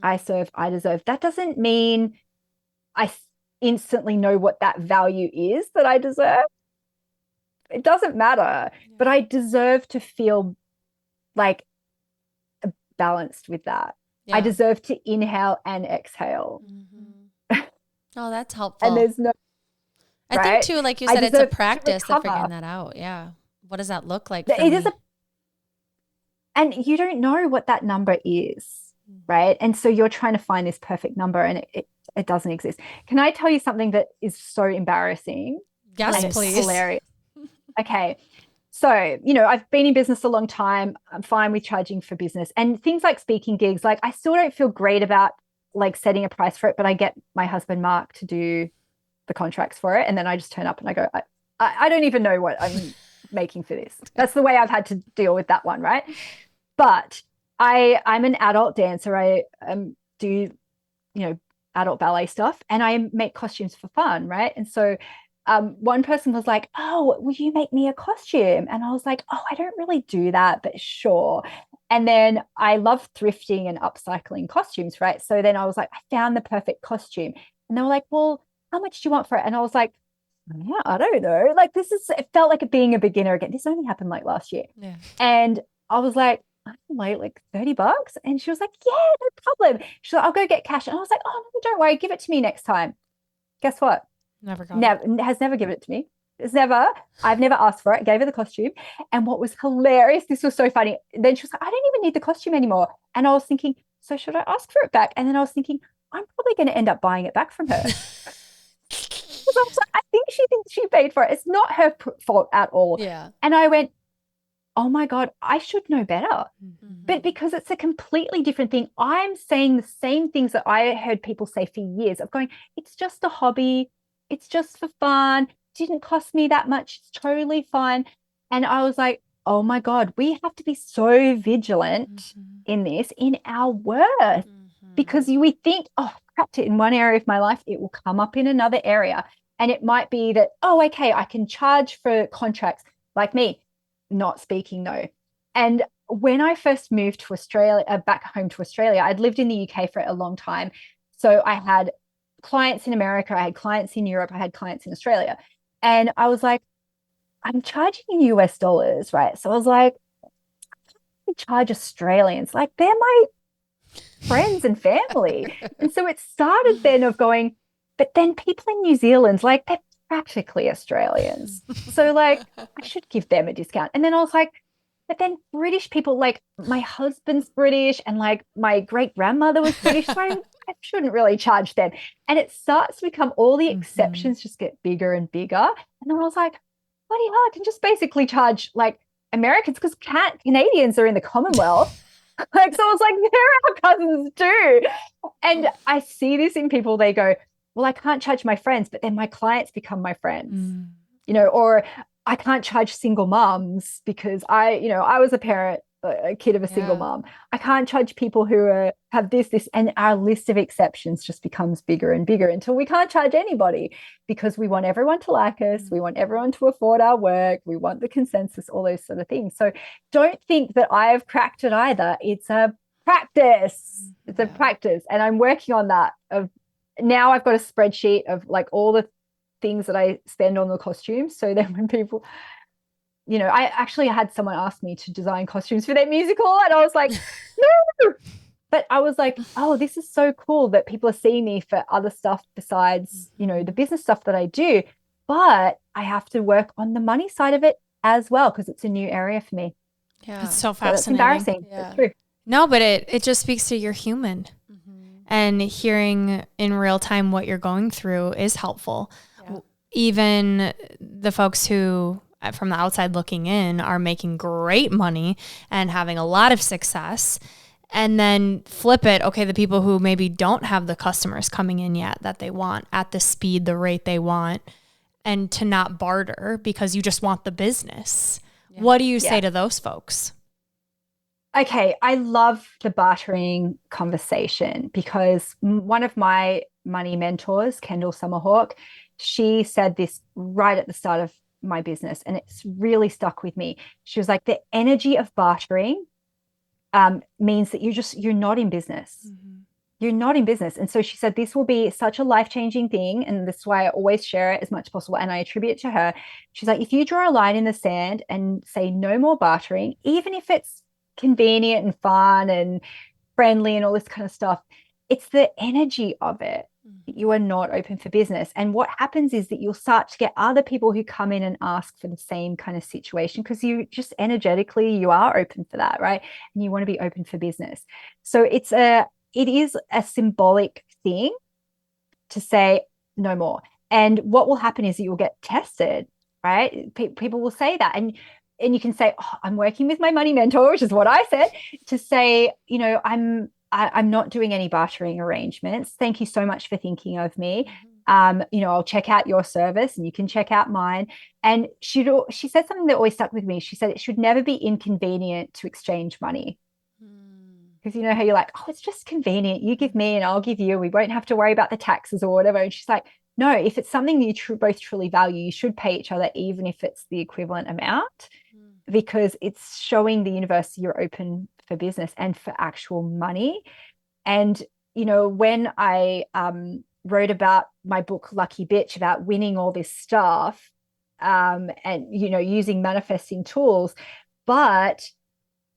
I serve, I deserve. That doesn't mean I instantly know what that value is that I deserve. It doesn't matter, but I deserve to feel like balanced with that. I deserve to inhale and exhale. Oh, that's helpful. And there's no, I think too, like you said, it's a practice of figuring that out. Yeah. What does that look like? And you don't know what that number is, right? And so you're trying to find this perfect number, and It doesn't exist. Can I tell you something that is so embarrassing? Yes, please. Hilarious. Okay. So, you know, I've been in business a long time. I'm fine with charging for business and things like speaking gigs. Like, I still don't feel great about like setting a price for it, but I get my husband Mark to do the contracts for it. And then I just turn up and I go, I don't even know what I'm making for this. That's the way I've had to deal with that one, right? But I'm an adult dancer. I do, you know, adult ballet stuff, and I make costumes for fun, right? And so one person was like, "Oh, will you make me a costume?" And I was like, "Oh, I don't really do that, but sure." And then I love thrifting and upcycling costumes, right? So then I was like, I found the perfect costume, and they were like, "Well, how much do you want for it?" And I was like, "Yeah, I don't know." Like, it felt like being a beginner again. This only happened like last year, and I was like, like $30. And she was like, "Yeah, no problem." She's like, "I'll go get cash." And I was like, "Oh, no, don't worry, give it to me next time." Guess what? Has never given it to me. I've never asked for it. I gave her the costume. And what was hilarious, this was so funny. Then she was like, "I don't even need the costume anymore." And I was thinking, so should I ask for it back? And then I was thinking, I'm probably going to end up buying it back from her. Because I was like, I think she thinks she paid for it. It's not her fault at all. Yeah. And I went, oh my God, I should know better. But because it's a completely different thing, I'm saying the same things that I heard people say for years of going, it's just a hobby. It's just for fun. Didn't cost me that much. It's totally fine. And I was like, oh my God, we have to be so vigilant in this, in our worth, because we think, oh, crapped it in one area of my life, it will come up in another area. And it might be that, oh, okay, I can charge for contracts like me. Not speaking, no. And when I first moved to Australia, back home to Australia, I'd lived in the UK for a long time. So I had clients in America, I had clients in Europe, I had clients in Australia. And I was like, I'm charging in US dollars, right? So I was like, I charge Australians, like they're my friends and family. And so it started then of going, but then people in New Zealand, like they're practically Australians. So like I should give them a discount. And then I was like, but then British people, like my husband's British and like my great grandmother was British. So I shouldn't really charge them. And it starts to become all the exceptions just get bigger and bigger. And then I was like, bloody hell, I can just basically charge like Americans because Canadians are in the Commonwealth. Like, so I was like, they're our cousins too. And I see this in people, they go, well, I can't charge my friends, but then my clients become my friends, you know, or I can't charge single moms because I was a parent, a kid of a single mom. I can't charge people who have this, and our list of exceptions just becomes bigger and bigger until we can't charge anybody because we want everyone to like us. We want everyone to afford our work. We want the consensus, all those sort of things. So don't think that I've cracked it either. It's a practice. It's a practice. And I'm working on that. Now I've got a spreadsheet of like all the things that I spend on the costumes. So then when people, I actually had someone ask me to design costumes for their musical, and I was like, no. But I was like, oh, this is so cool that people are seeing me for other stuff besides, the business stuff that I do. But I have to work on the money side of it as well because it's a new area for me. Yeah, it's so fascinating. It's embarrassing. Yeah. It's true. No, but it just speaks to you're human. And hearing in real time what you're going through is helpful. Yeah. Even the folks who, from the outside looking in, are making great money and having a lot of success, and then flip it. Okay, the people who maybe don't have the customers coming in yet that they want at the speed, the rate they want, and to not barter because you just want the business. Yeah. What do you say to those folks? Okay, I love the bartering conversation because one of my money mentors, Kendall Summerhawk, she said this right at the start of my business, and it's really stuck with me. She was like, the energy of bartering means that you're not in business. You're not in business. And so she said, this will be such a life-changing thing. And this is why I always share it as much as possible. And I attribute it to her. She's like, if you draw a line in the sand and say no more bartering, even if it's convenient and fun and friendly and all this kind of stuff, it's the energy of it. You are not open for business. And what happens is that you'll start to get other people who come in and ask for the same kind of situation because you just energetically, you are open for that, right? And you want to be open for business. So it is a symbolic thing to say no more. And what will happen is that you'll get tested, right? People will say that. And you can say, oh, I'm working with my money mentor, which is what I said, to say, I'm not doing any bartering arrangements. Thank you so much for thinking of me. I'll check out your service and you can check out mine. And she said something that always stuck with me. She said it should never be inconvenient to exchange money. Because you know how you're like, oh, it's just convenient. You give me and I'll give you. We won't have to worry about the taxes or whatever. And she's like, no, if it's something that you both truly value, you should pay each other, even if it's the equivalent amount, because it's showing the universe you're open for business and for actual money. And, when I wrote about my book, Lucky Bitch, about winning all this stuff and, using manifesting tools, but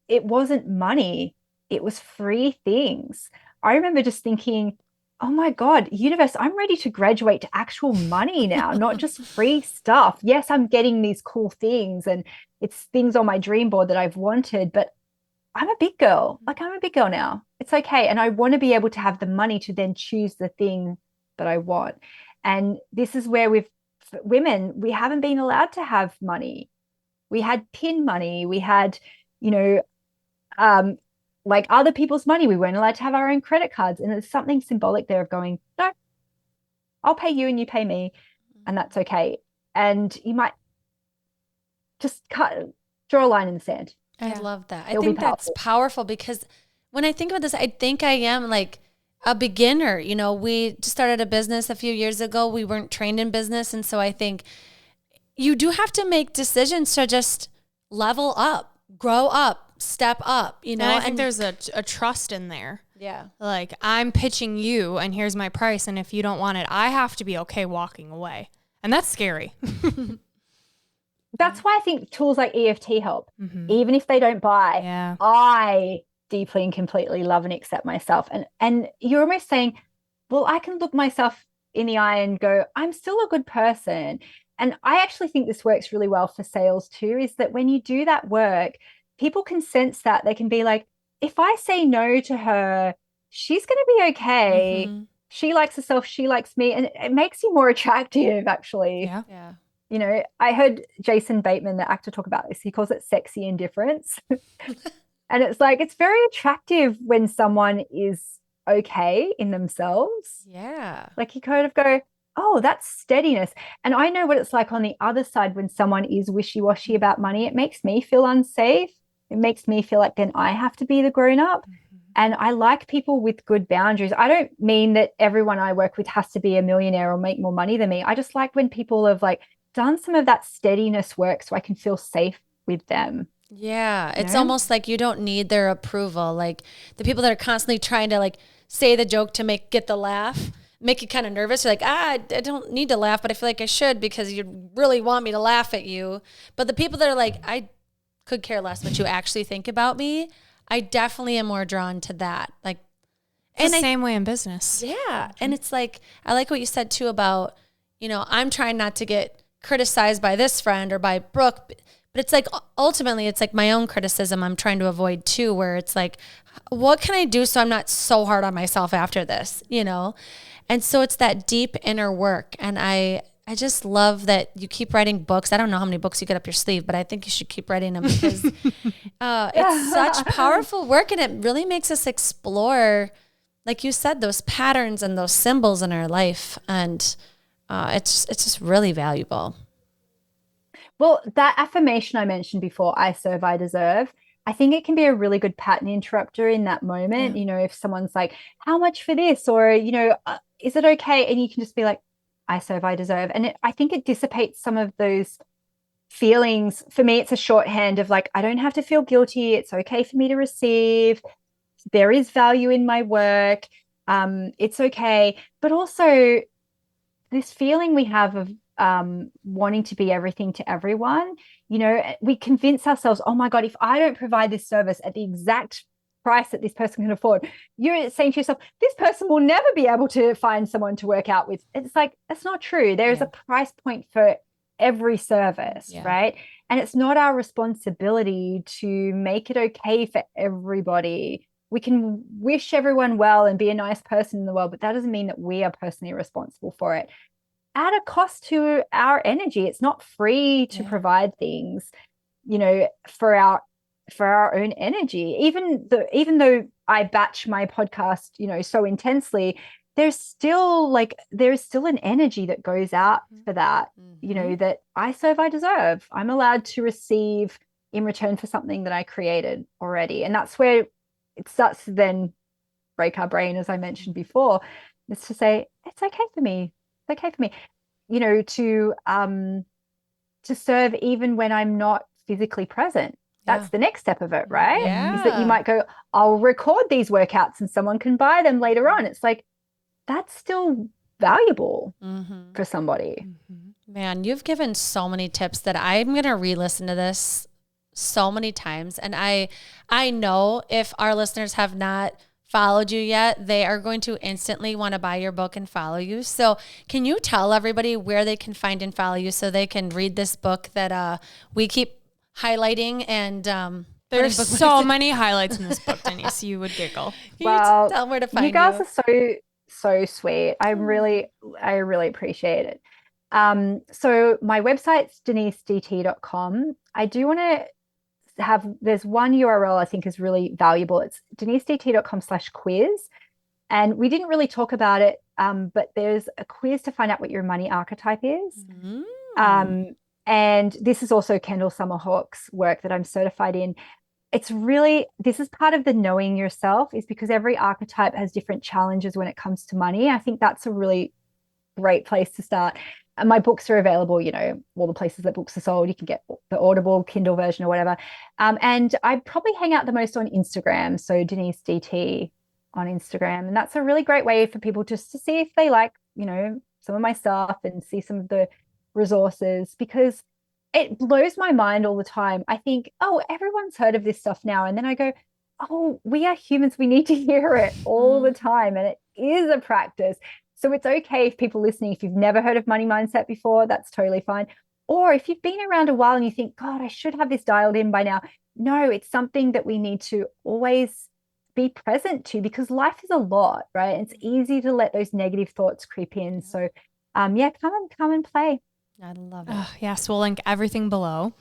it wasn't money. It was free things. I remember just thinking, oh my God, universe, I'm ready to graduate to actual money now, not just free stuff. Yes, I'm getting these cool things and it's things on my dream board that I've wanted, but I'm a big girl. Like, I'm a big girl now. It's okay. And I want to be able to have the money to then choose the thing that I want. And this is where women, we haven't been allowed to have money. We had pin money. We had, like other people's money. We weren't allowed to have our own credit cards. And there's something symbolic there of going, no, I'll pay you and you pay me. And that's okay. And you might just draw a line in the sand. I love that. I think that's powerful because when I think about this, I think I am like a beginner. We just started a business a few years ago. We weren't trained in business. And so I think you do have to make decisions to just level up, grow up, step up, And I think there's a trust in there. Yeah. Like, I'm pitching you and here's my price. And if you don't want it, I have to be okay walking away. And that's scary. That's why I think tools like EFT help. Even if they don't buy, I deeply and completely love and accept myself. And you're almost saying, well, I can look myself in the eye and go, I'm still a good person. And I actually think this works really well for sales too, is that when you do that work, people can sense that. They can be like, if I say no to her, she's going to be okay. She likes herself. She likes me. And it makes you more attractive, actually. Yeah. I heard Jason Bateman, the actor, talk about this. He calls it sexy indifference. And it's like, it's very attractive when someone is okay in themselves. Yeah. Like, you kind of go, oh, that's steadiness. And I know what it's like on the other side when someone is wishy-washy about money. It makes me feel unsafe. It makes me feel like then I have to be the grown-up. And I like people with good boundaries. I don't mean that everyone I work with has to be a millionaire or make more money than me. I just like when people have like done some of that steadiness work so I can feel safe with them. Yeah. It's almost like you don't need their approval. Like the people that are constantly trying to like say the joke to get the laugh, make you kind of nervous. You're like, I don't need to laugh, but I feel like I should because you really want me to laugh at you. But the people that are like, I could care less what you actually think about me, I definitely am more drawn to that. Like, it's the same way in business. Yeah. And it's like, I like what you said too about, I'm trying not to get criticized by this friend or by Brooke, but it's like, ultimately it's like my own criticism I'm trying to avoid too, where it's like, what can I do so I'm not so hard on myself after this, And so it's that deep inner work. And I just love that you keep writing books. I don't know how many books you get up your sleeve, but I think you should keep writing them because it's such powerful work and it really makes us explore, like you said, those patterns and those symbols in our life. And it's just really valuable. Well, that affirmation I mentioned before, I serve, I deserve, I think it can be a really good pattern interrupter in that moment. If someone's like, how much for this? Or, is it okay? And you can just be like, I serve, I deserve. And I think it dissipates some of those feelings. For me, it's a shorthand of like, I don't have to feel guilty. It's okay for me to receive. There is value in my work. It's okay. But also this feeling we have of wanting to be everything to everyone, we convince ourselves, oh my God, if I don't provide this service at the exact price that this person can afford, you're saying to yourself, this person will never be able to find someone to work out with. It's like, that's not true. There is a price point for every service, right? And it's not our responsibility to make it okay for everybody we can wish everyone well and be a nice person in the world, but that doesn't mean that we are personally responsible for it at a cost to our energy. It's not free to provide things, for our own energy. Even though I batch my podcast, so intensely, there's still an energy that goes out for that, that I serve, I deserve. I'm allowed to receive in return for something that I created already. And that's where it starts to then break our brain, as I mentioned before, is to say, it's okay for me. It's okay for me, to serve even when I'm not physically present. That's the next step of it, right? Yeah. Is that you might go, I'll record these workouts and someone can buy them later on. It's like, that's still valuable for somebody. Man, you've given so many tips that I'm going to re-listen to this so many times. And I know if our listeners have not followed you yet, they are going to instantly want to buy your book and follow you. So can you tell everybody where they can find and follow you so they can read this book that we keep highlighting? And there's so many highlights in this book, Denise. You would giggle. Well, tell them where to find you guys are so sweet. I really appreciate it. So my website's denisedt.com. I do want to there's one URL I think is really valuable. It's denisedt.com/quiz. And we didn't really talk about it, but there's a quiz to find out what your money archetype is. And this is also Kendall Summerhawk's work that I'm certified in. This is part of the knowing yourself, is because every archetype has different challenges when it comes to money. I think that's a really great place to start. And my books are available, all the places that books are sold. You can get the Audible, Kindle version or whatever. And I probably hang out the most on Instagram. So Denise DT on Instagram. And that's a really great way for people just to see if they like, some of my stuff and see some of the resources, because it blows my mind all the time. I think, oh, everyone's heard of this stuff now. And then I go, oh, we are humans. We need to hear it all the time. And it is a practice. So it's okay if people listening, if you've never heard of money mindset before, that's totally fine. Or if you've been around a while and you think, God, I should have this dialed in by now. No, it's something that we need to always be present to, because life is a lot, right? It's easy to let those negative thoughts creep in. So come and play. I love it. Yes, we'll link everything below.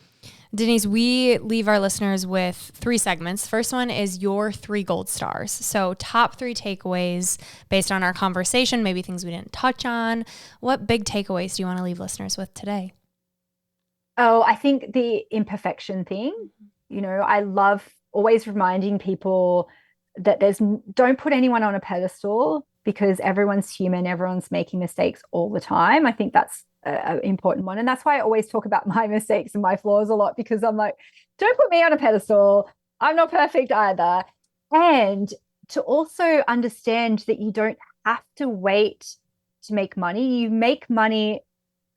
Denise, we leave our listeners with 3 segments. First one is your 3 gold stars. So top 3 takeaways based on our conversation, maybe things we didn't touch on. What big takeaways do you want to leave listeners with today? Oh, I think the imperfection thing. I love always reminding people that don't put anyone on a pedestal, because everyone's human, everyone's making mistakes all the time. I think that's an important one. And that's why I always talk about my mistakes and my flaws a lot, because I'm like, don't put me on a pedestal. I'm not perfect either. And to also understand that you don't have to wait to make money. You make money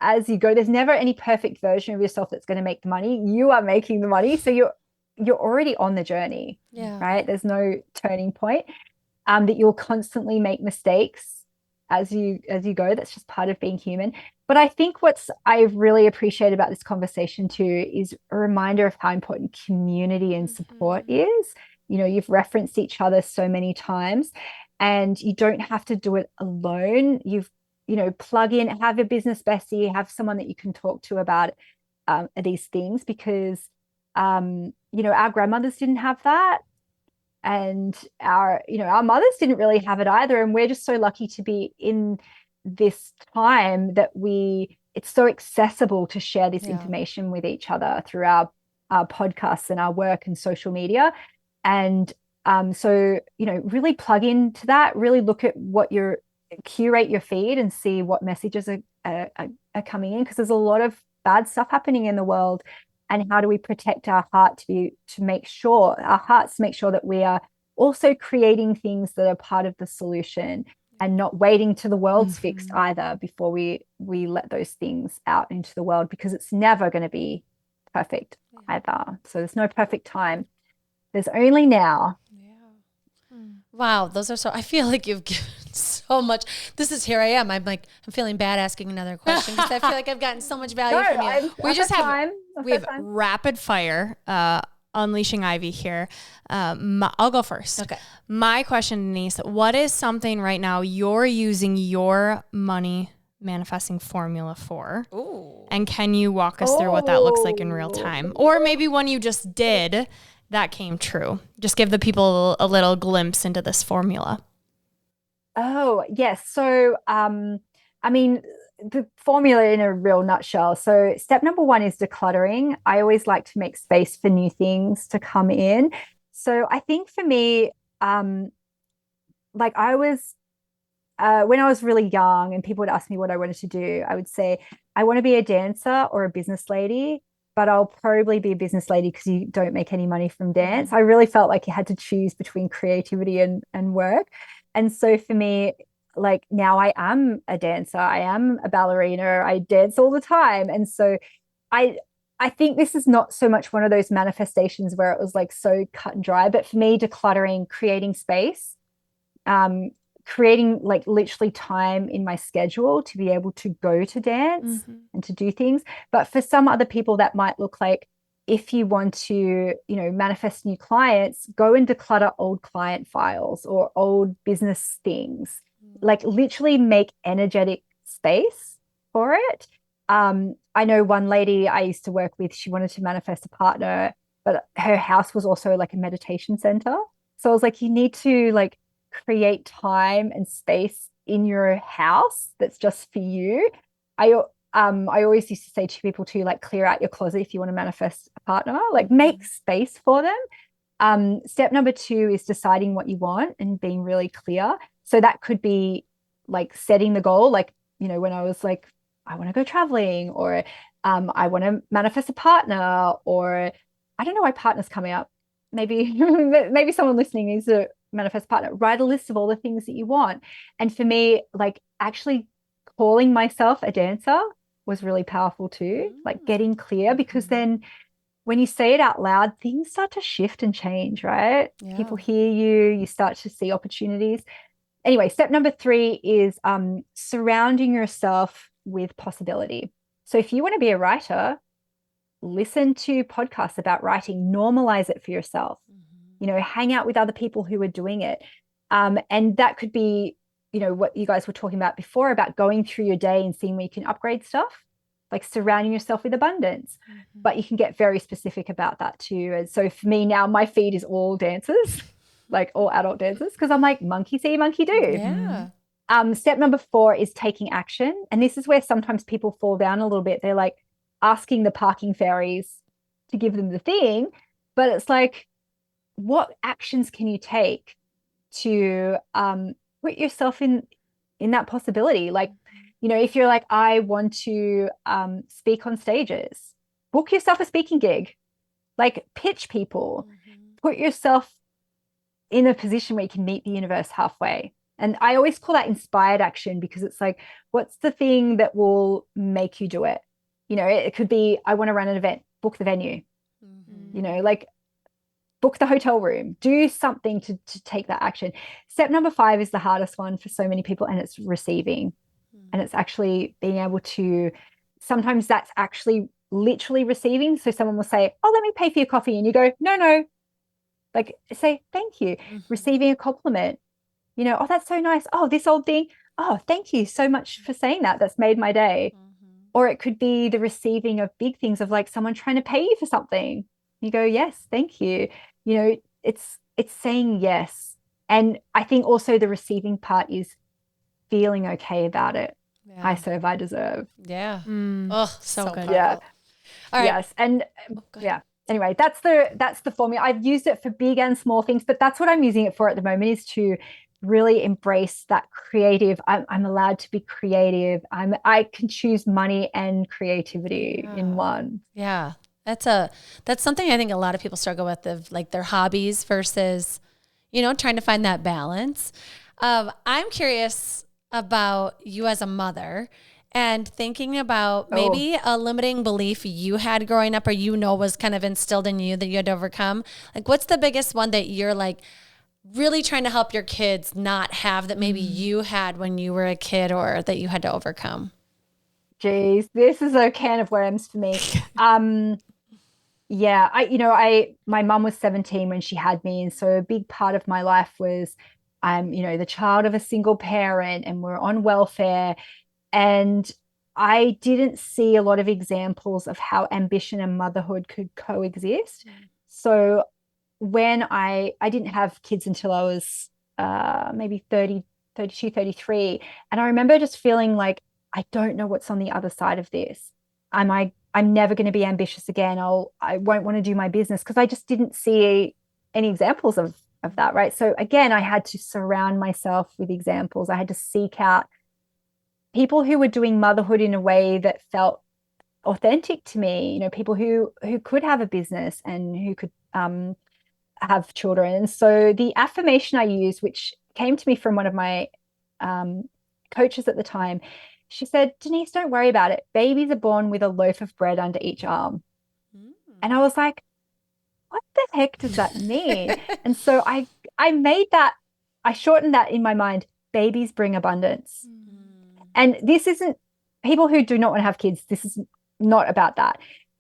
as you go. There's never any perfect version of yourself that's going to make the money. You are making the money. So you're already on the journey, right? There's no turning point. That you'll constantly make mistakes as you go. That's just part of being human. But I think what I've really appreciated about this conversation too is a reminder of how important community and support is. You've referenced each other so many times, and you don't have to do it alone. Plug in, have a business bestie, have someone that you can talk to about these things, because our grandmothers didn't have that. And our mothers didn't really have it either. And we're just so lucky to be in this time that it's so accessible to share this information with each other through our podcasts and our work and social media. And so, really plug into that, really look at curate your feed and see what messages are coming in, because there's a lot of bad stuff happening in the world. And how do we protect our heart to make sure that we are also creating things that are part of the solution, and not waiting till the world's fixed either before we let those things out into the world, because it's never going to be perfect either. So there's no perfect time. There's only now. Wow, I feel like you've given so much. Here I am. I'm feeling bad asking another question, because I feel like I've gotten so much value from you. We have rapid fire unleashing Ivy here. I'll go first. Okay. My question, Denise, what is something right now you're using your money manifesting formula for? Ooh. And can you walk us through what that looks like in real time? Or maybe one you just did that came true. Just give the people a little glimpse into this formula. Oh, yes. So, I mean, the formula in a real nutshell. So step number one is decluttering. I always like to make space for new things to come in. So I think for me, like I was, when I was really young and people would ask me what I wanted to do, I would say, I want to be a dancer or a business lady, but I'll probably be a business lady because you don't make any money from dance. I really felt like you had to choose between creativity and work. And so for me, like now I am a dancer, I am a ballerina, I dance all the time. And so I I think this is not so much one of those manifestations where it was like so cut and dry, but for me, decluttering, creating space, creating like literally time in my schedule to be able to go to dance and to do things. But for some other people, that might look like, if you want to, you know, manifest new clients, go and declutter old client files or old business things. Like literally make energetic space for it. I know one lady I used to work with, she wanted to manifest a partner, but her house was also like a meditation center. So I was like, you need to like create time and space in your house that's just for you. I always used to say to people to like clear out your closet if you want to manifest a partner, like make space for them. Step number two is deciding what you want and being really clear. So that could be like setting the goal, like, you know, when I was like, I want to go traveling, or I want to manifest a partner, or I don't know why partner's coming up. Maybe maybe someone listening needs to manifest a partner. Write a list of all the things that you want. And for me, like actually calling myself a dancer was really powerful too, like getting clear, because then when you say it out loud, things start to shift and change, right? Yeah. People hear you, you start to see opportunities. Anyway, step number three is surrounding yourself with possibility. So if you want to be a writer, listen to podcasts about writing, normalize it for yourself, you know, hang out with other people who are doing it. And that could be, you know, what you guys were talking about before, about going through your day and seeing where you can upgrade stuff, like surrounding yourself with abundance. But you can get very specific about that too. And so for me now, my feed is all dancers, like all adult dancers, because I'm like, monkey see, monkey do. Yeah. Step number four is taking action. And this is where sometimes people fall down a little bit. They're like asking the parking fairies to give them the thing, but it's like, what actions can you take to put yourself in that possibility? Like, you know, if you're like, I want to speak on stages, book yourself a speaking gig, like pitch people, put yourself in a position where you can meet the universe halfway. And I always call that inspired action, because it's like, what's the thing that will make you do it? You know, it could be, I want to run an event, book the venue, you know, like book the hotel room, do something to take that action. Step number five is the hardest one for so many people, and it's receiving. And it's actually being able to, sometimes that's actually literally receiving. So someone will say, oh, let me pay for your coffee. And you go, no, like say, thank you. Receiving a compliment, you know, oh, that's so nice. Oh, this old thing. Oh, thank you so much for saying that. That's made my day. Or it could be the receiving of big things, of like someone trying to pay you for something. You go, yes, thank you. You know, it's saying yes. And I think also the receiving part is feeling okay about it. Yeah. I serve, I deserve. Yeah. Oh, so good. Powerful. Yeah. All right. Yes. And yeah. Anyway, that's the formula. I've used it for big and small things, but that's what I'm using it for at the moment, is to really embrace that creative. I'm allowed to be creative. I can choose money and creativity in one. Yeah. That's something I think a lot of people struggle with, of like their hobbies versus, you know, trying to find that balance. I'm curious about you as a mother, and thinking about maybe a limiting belief you had growing up, or, you know, was kind of instilled in you that you had to overcome. Like, what's the biggest one that you're like really trying to help your kids not have, that maybe you had when you were a kid, or that you had to overcome? Geez, this is a can of worms for me. Yeah, my mum was 17 when she had me. And so a big part of my life was I'm, the child of a single parent and we're on welfare. And I didn't see a lot of examples of how ambition and motherhood could coexist. So when I didn't have kids until I was maybe 30, 32, 33. And I remember just feeling like, I don't know what's on the other side of this. I'm never going to be ambitious again. I won't want to do my business because I just didn't see any examples of that, right? So again, I had to surround myself with examples. I had to seek out people who were doing motherhood in a way that felt authentic to me, people who could have a business and who could have children. And so the affirmation I use, which came to me from one of my coaches at the time, she said, Denise, don't worry about it. Babies are born with a loaf of bread under each arm. And I was like, what the heck does that mean? And so I made that, I shortened that in my mind. Babies bring abundance. And this isn't, people who do not want to have kids, this is not about that.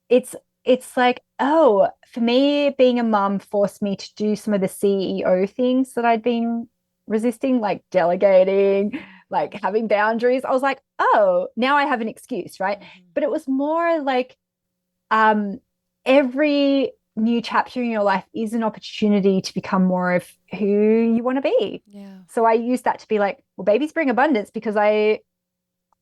It's like, oh, for me, being a mum forced me to do some of the CEO things that I'd been resisting, like delegating, like having boundaries. I was like, oh, now I have an excuse, right? But it was more like every new chapter in your life is an opportunity to become more of who you want to be. Yeah. So I use that to be like, well, babies bring abundance because I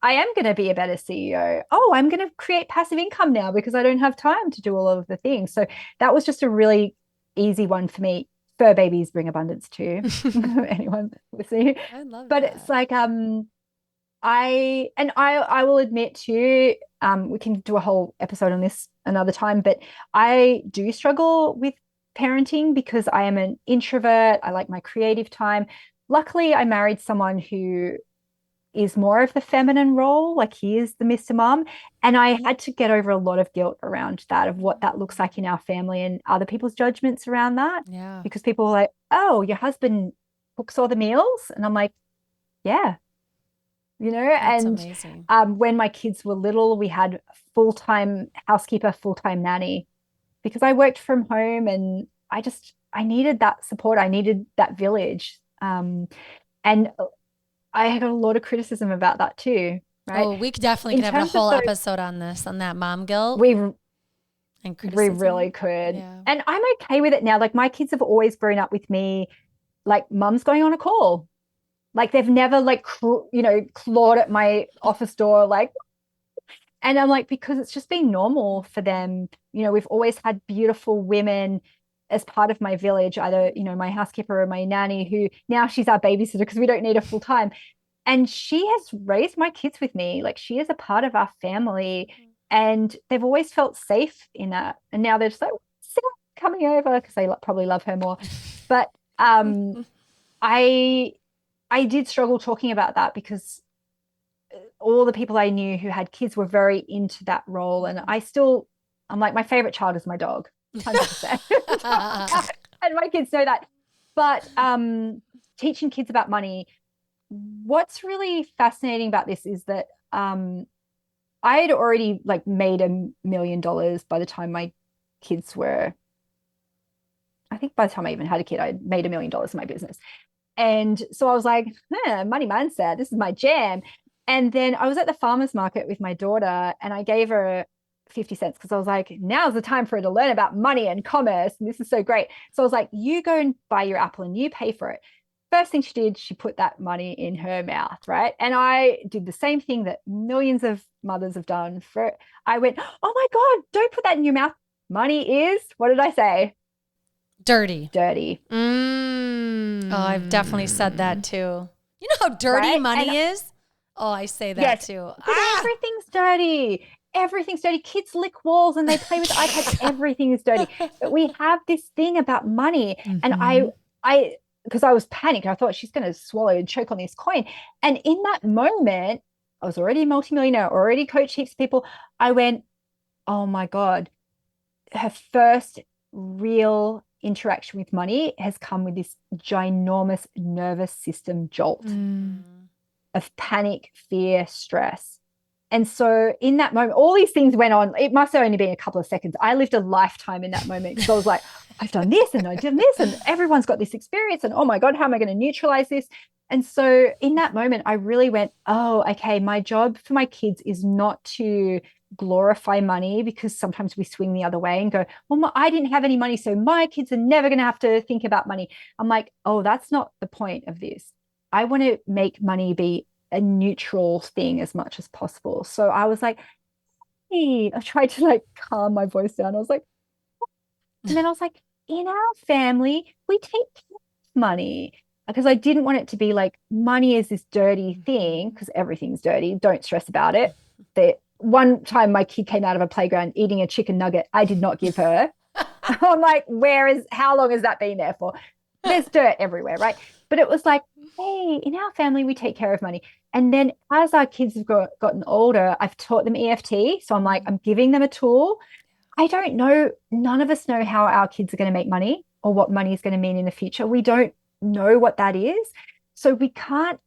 am going to be a better CEO. Oh, I'm going to create passive income now because I don't have time to do all of the things. So that was just a really easy one for me. Fur babies bring abundance too. Anyone listening? I love but that. It's like I will admit too, we can do a whole episode on this another time, but I do struggle with parenting because I am an introvert. I like my creative time. Luckily, I married someone who is more of the feminine role, like he is the Mr. Mom. And I had to get over a lot of guilt around that, of what that looks like in our family and other people's judgments around that. Yeah. Because people are like, oh, your husband cooks all the meals. And I'm like, yeah, That's and amazing. when my kids were little, we had full-time housekeeper, full-time nanny because I worked from home and I needed that support. I needed that village. And I got a lot of criticism about that too, right? Oh, we definitely In could have a terms of whole those, episode on this, on that mom guilt we and we really criticism. could. Yeah. And I'm okay with it now. Like my kids have always grown up with me, like mum's going on a call. Like they've never like clawed at my office door like. And I'm like, because it's just been normal for them. We've always had beautiful women as part of my village, either, my housekeeper or my nanny, who now she's our babysitter because we don't need her full time. And she has raised my kids with me. Like she is a part of our family. And they've always felt safe in that. And now they're just like, coming over because they probably love her more. But I did struggle talking about that because all the people I knew who had kids were very into that role. And I'm like, my favorite child is my dog, 100%. And my kids know that. But teaching kids about money, what's really fascinating about this is that I had already like made $1 million by the time my kids were, I think by the time I even had a kid, I made $1 million in my business. And so I was like, money mindset, this is my jam. And then I was at the farmer's market with my daughter and I gave her 50 cents because I was like, now's the time for her to learn about money and commerce. And this is so great. So I was like, you go and buy your apple and you pay for it. First thing she did, she put that money in her mouth, right? And I did the same thing that millions of mothers have done. I went, oh my God, don't put that in your mouth. Money is, what did I say? Dirty. Dirty. Oh, I've definitely said that too. You know how dirty money is? Oh, I say that too. Everything's dirty. Everything's dirty. Kids lick walls and they play with iPads. Everything is dirty. But we have this thing about money. And I because I was panicked. I thought she's going to swallow and choke on this coin. And in that moment, I was already a multimillionaire, already coached heaps of people. I went, oh my God, her first real interaction with money has come with this ginormous nervous system jolt of panic, fear, stress. And so in that moment, all these things went on. It must have only been a couple of seconds. I lived a lifetime in that moment because I was like, I've done this and I've done this and everyone's got this experience. And oh my God, how am I going to neutralize this? And so in that moment, I really went, oh, okay, my job for my kids is not to glorify money, because sometimes we swing the other way and go, well, I didn't have any money, so my kids are never going to have to think about money. I'm like, oh, that's not the point of this. I want to make money be a neutral thing as much as possible. So I was like, hey, I tried to like calm my voice down. I was like, and then I was like, in our family, we take care of money, because I didn't want it to be like money is this dirty thing, because everything's dirty. Don't stress about it. One time my kid came out of a playground eating a chicken nugget I did not give her. I'm like, how long has that been there for? There's dirt everywhere, right? But it was like, hey, in our family, we take care of money. And then as our kids have gotten older, I've taught them EFT. So I'm like, I'm giving them a tool. I don't know. None of us know how our kids are going to make money or what money is going to mean in the future. We don't know what that is. So we can't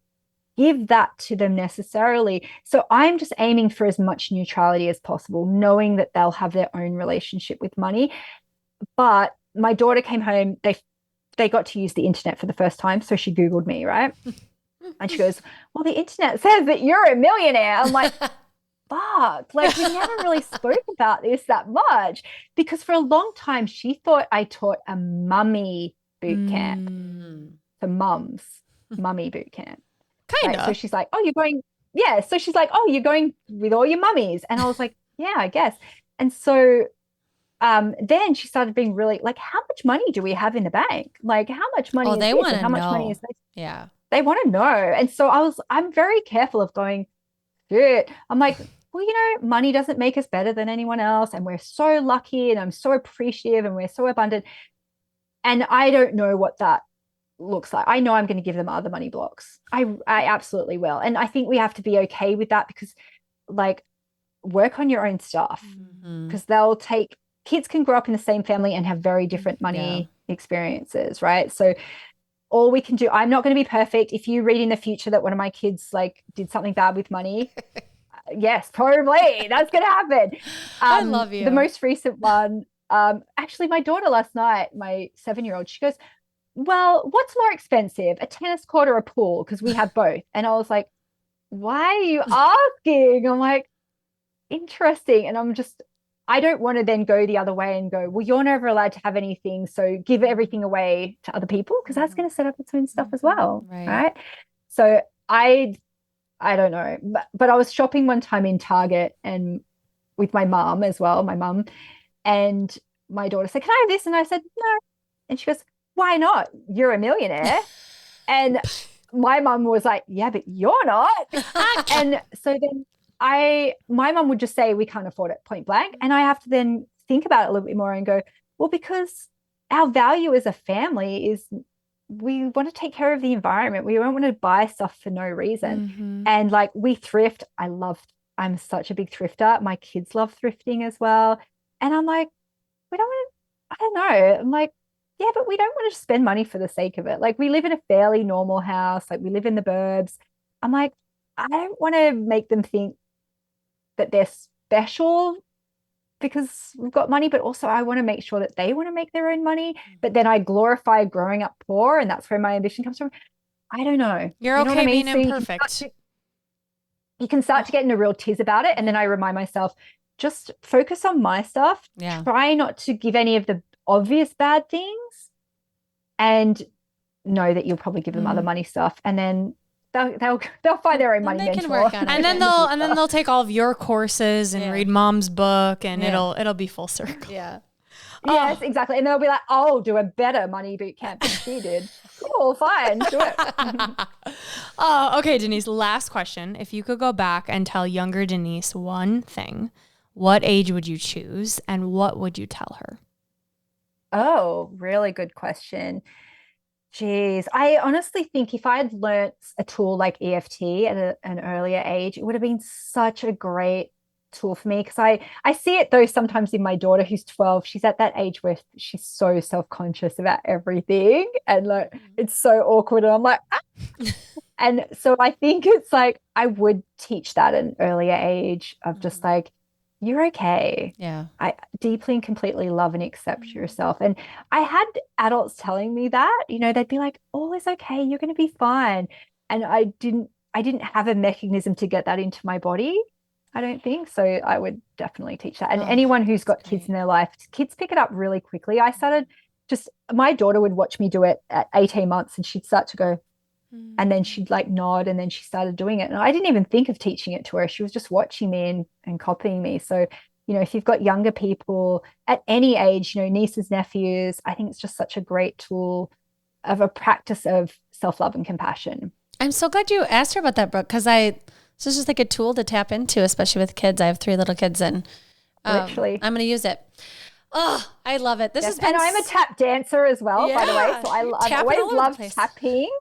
give that to them necessarily. So I'm just aiming for as much neutrality as possible, knowing that they'll have their own relationship with money. But my daughter came home, they got to use the internet for the first time. So she Googled me, right? And she goes, well, the internet says that you're a millionaire. I'm like, fuck, like we never really spoke about this that much, because for a long time she thought I taught a mummy boot camp for mums, mummy boot camp. Kind of. Right? So she's like, oh, you're going, yeah. So she's like, oh, you're going with all your mummies. And I was like, yeah, I guess. And so then she started being really like, how much money do we have in the bank? Like, how much money is they this? And how know. much money is this? Yeah. They want to know. And so I'm very careful of going, shit. I'm like, well, money doesn't make us better than anyone else. And we're so lucky and I'm so appreciative and we're so abundant. And I don't know what that looks like. I know I'm going to give them other money blocks. I absolutely will. And I think we have to be okay with that, because like, work on your own stuff, because kids can grow up in the same family and have very different money experiences, right? So all we can do, I'm not going to be perfect. If you read in the future that one of my kids like did something bad with money, yes, probably that's going to happen. I love you. The most recent one, actually my daughter last night, my 7-year-old, she goes, well, what's more expensive, a tennis court or a pool? Because we have both. And I was like, why are you asking? I'm like, interesting. And I don't want to then go the other way and go, well, you're never allowed to have anything, so give everything away to other people, because that's going to set up its own stuff as well. Right. So I don't know. But I was shopping one time in Target and with my mom as well, and my daughter said, can I have this? And I said, no. And she goes, why not? You're a millionaire. And my mom was like, yeah, but you're not. And so then my mom would just say, we can't afford it, point blank. And I have to then think about it a little bit more and go, well, because our value as a family is we want to take care of the environment. We don't want to buy stuff for no reason. And like, we thrift. I'm such a big thrifter. My kids love thrifting as well. And I'm like, we don't want to, I don't know. I'm like, yeah, but we don't want to spend money for the sake of it. Like, we live in a fairly normal house. Like, we live in the burbs. I'm like, I don't want to make them think that they're special because we've got money, but also I want to make sure that they want to make their own money. But then I glorify growing up poor, and that's where my ambition comes from. I don't know. You're okay, I mean? Being imperfect. You can start to get in a real tiz about it. And then I remind myself, just focus on my stuff. Yeah. Try not to give any of the obvious bad things, and know that you'll probably give them other money stuff. And then they'll find their own money mentor. Can work on it. And then they'll take all of your courses and read mom's book, and it'll be full circle. Yeah. Yes, exactly. And they'll be like, I'll do a better money boot camp than she did. Cool, fine, do it. Okay, Denise, last question. If you could go back and tell younger Denise one thing, what age would you choose and what would you tell her? Oh, really good question. Geez, I honestly think if I had learnt a tool like EFT at an earlier age, it would have been such a great tool for me, because I see it though sometimes in my daughter who's 12. She's at that age where she's so self-conscious about everything, and like it's so awkward, and I'm like, And so I think it's like I would teach that at an earlier age of just like, you're okay. Yeah. I deeply and completely love and accept yourself. And I had adults telling me that, they'd be like, all is okay, you're going to be fine. And I didn't have a mechanism to get that into my body, I don't think. So I would definitely teach that. And anyone who's got kids in their life, kids pick it up really quickly. I started my daughter would watch me do it at 18 months and she'd start to go, and then she'd like nod, and then she started doing it. And I didn't even think of teaching it to her. She was just watching me and copying me. So, if you've got younger people at any age, nieces, nephews, I think it's just such a great tool of a practice of self-love and compassion. I'm so glad you asked her about that, Brooke, because this is just like a tool to tap into, especially with kids. I have 3 little kids, and literally, I'm going to use it. Oh, I love it. This has been, and I'm a tap dancer as well, by the way. So I've always loved tapping.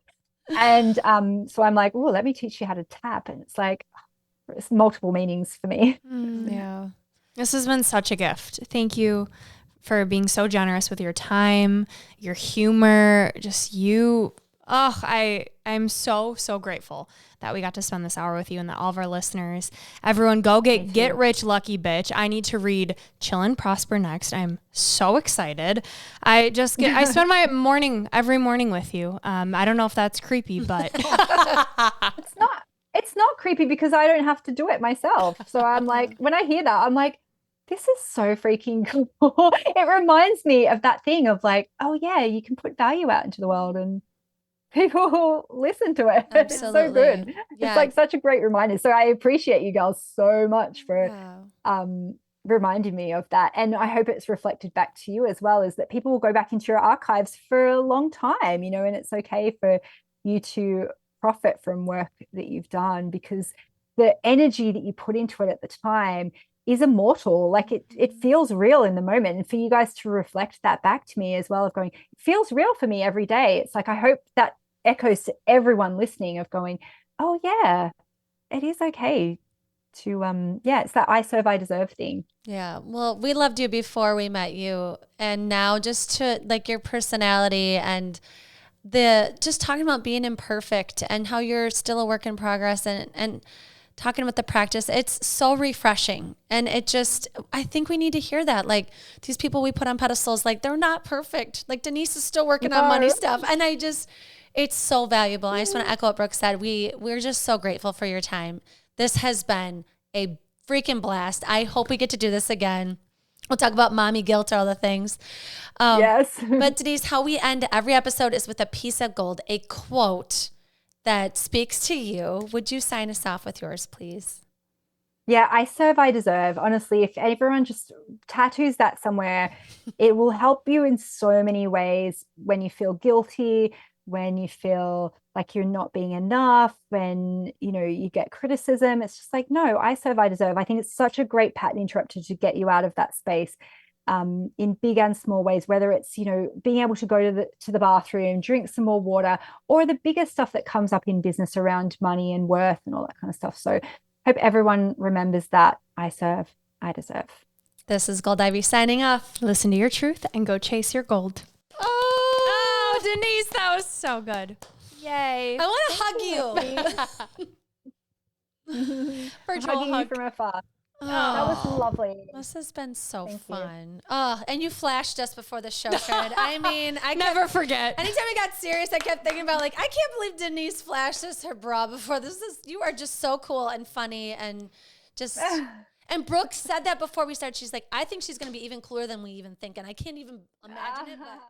And so I'm like, oh, let me teach you how to tap. And it's like, it's multiple meanings for me. Yeah. This has been such a gift. Thank you for being so generous with your time, your humor, just you. Oh, I'm so, so grateful that we got to spend this hour with you and that all of our listeners. Everyone go get rich, lucky bitch. I need to read Chill and Prosper next. I'm so excited. I spend my morning every morning with you. I don't know if that's creepy, but it's not creepy because I don't have to do it myself. So I'm like, when I hear that, I'm like, this is so freaking cool. It reminds me of that thing of like, oh yeah, you can put value out into the world and people listen to it. Absolutely. It's so good. Yeah. It's like such a great reminder. So I appreciate you girls so much for reminding me of that. And I hope it's reflected back to you as well, is that people will go back into your archives for a long time, and it's okay for you to profit from work that you've done, because the energy that you put into it at the time is immortal. Like it feels real in the moment. And for you guys to reflect that back to me as well, of going, it feels real for me every day. It's like, I hope that echoes to everyone listening of going, oh yeah, it is okay to it's that I serve, I deserve thing. Yeah. Well, we loved you before we met you, and now just to like your personality and just talking about being imperfect and how you're still a work in progress, and talking about the practice, it's so refreshing. And I think we need to hear that. Like, these people we put on pedestals, like, they're not perfect. Like, Denise is still working on money stuff. And it's so valuable. I just want to echo what Brooke said. We're just so grateful for your time. This has been a freaking blast. I hope we get to do this again. We'll talk about mommy guilt or all the things. Yes. But Denise, how we end every episode is with a piece of gold, a quote that speaks to you. Would you sign us off with yours, please? Yeah, I serve, I deserve. Honestly, if everyone just tattoos that somewhere, it will help you in so many ways. When you feel guilty, when you feel like you're not being enough, when you get criticism, it's just like, no, I serve, I deserve. I think it's such a great pattern interrupter to get you out of that space, in big and small ways, whether it's being able to go to the bathroom, drink some more water, or the bigger stuff that comes up in business around money and worth and all that kind of stuff. So hope everyone remembers that. I serve, I deserve. This is Gold Ivy signing off. Listen to your truth and go chase your gold. Oh, Denise, that was so good. Yay. I want to hug you. Virtual hug from afar. Oh, that was lovely. This has been so fun. Oh, and you flashed us before the show started. I mean, I never forget. Anytime I got serious, I kept thinking about, like, I can't believe Denise flashed us her bra before. You are just so cool and funny and just. And Brooke said that before we started. She's like, I think she's going to be even cooler than we even think. And I can't even imagine it. But